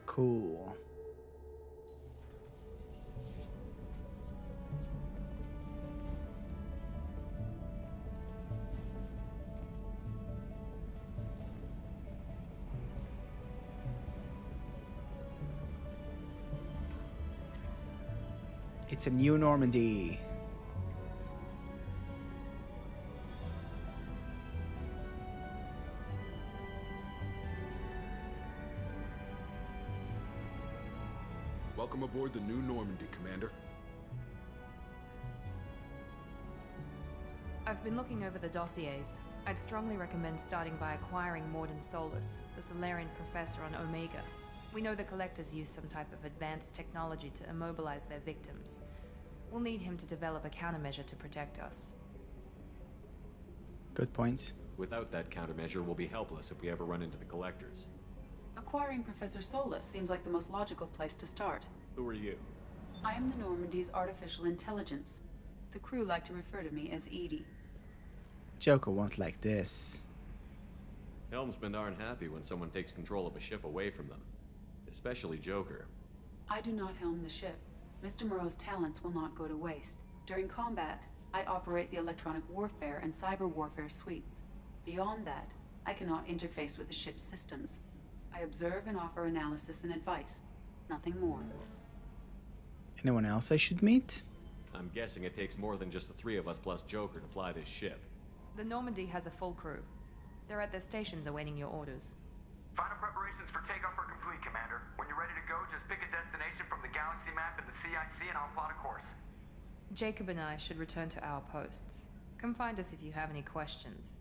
Cool. It's a new Normandy. Welcome aboard the new Normandy, Commander. I've been looking over the dossiers. I'd strongly recommend starting by acquiring Mordin Solus, the Solarian professor on Omega. We know the Collectors use some type of advanced technology to immobilize their victims. We'll need him to develop a countermeasure to protect us. Good point. Without that countermeasure, we'll be helpless if we ever run into the Collectors. Acquiring Professor Solus seems like the most logical place to start. Who are you? I am the Normandy's artificial intelligence. The crew like to refer to me as Edie. Joker won't like this. Helmsmen aren't happy when someone takes control of a ship away from them. Especially Joker. I do not helm the ship. Mr. Moreau's talents will not go to waste. During combat, I operate the electronic warfare and cyber warfare suites. Beyond that, I cannot interface with the ship's systems. I observe and offer analysis and advice. Nothing more. Anyone else I should meet? I'm guessing it takes more than just the three of us plus Joker to fly this ship. The Normandy has a full crew. They're at their stations awaiting your orders. Final preparations for takeoff are complete, Commander. When you're ready to go, just pick a destination from the galaxy map in the CIC and I'll plot a course. Jacob and I should return to our posts. Come find us if you have any questions.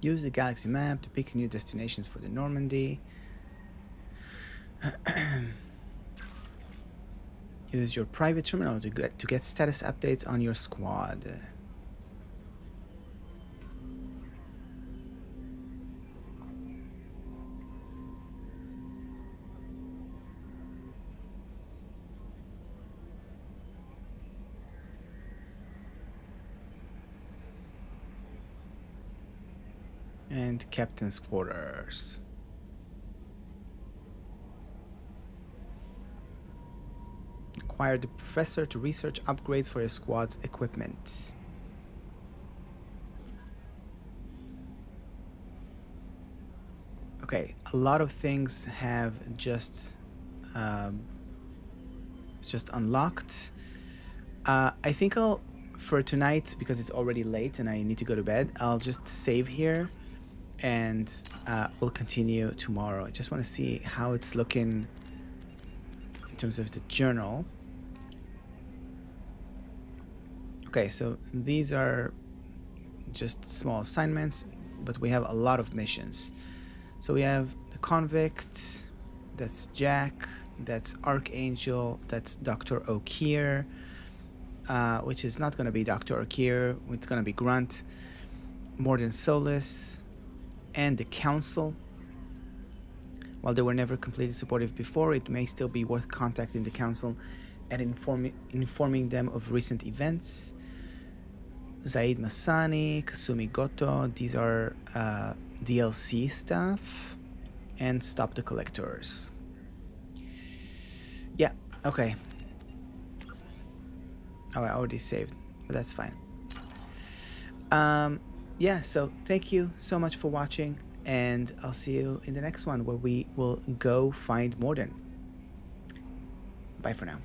Use the galaxy map to pick new destinations for the Normandy. Use your private terminal to get status updates on your squad. And captain's quarters. Acquire the professor to research upgrades for your squad's equipment. Okay, a lot of things have just unlocked. I think I'll, for tonight, because it's already late and I need to go to bed, I'll just save here and we'll continue tomorrow. I just want to see how it's looking in terms of the journal. Okay, so these are just small assignments, but we have a lot of missions. So we have the Convict, that's Jack, that's Archangel, that's Dr. O'Keir, which is not going to be Dr. O'Keir, it's going to be Grunt, Mordin Solus, and the Council. While they were never completely supportive before, it may still be worth contacting the Council and informing them of recent events. Zaid Masani, Kasumi Goto, these are DLC stuff. And stop the collectors. Yeah, okay. Oh, I already saved, but that's fine. Yeah, so thank you so much for watching, and I'll see you in the next one where we will go find Mordin. Bye for now.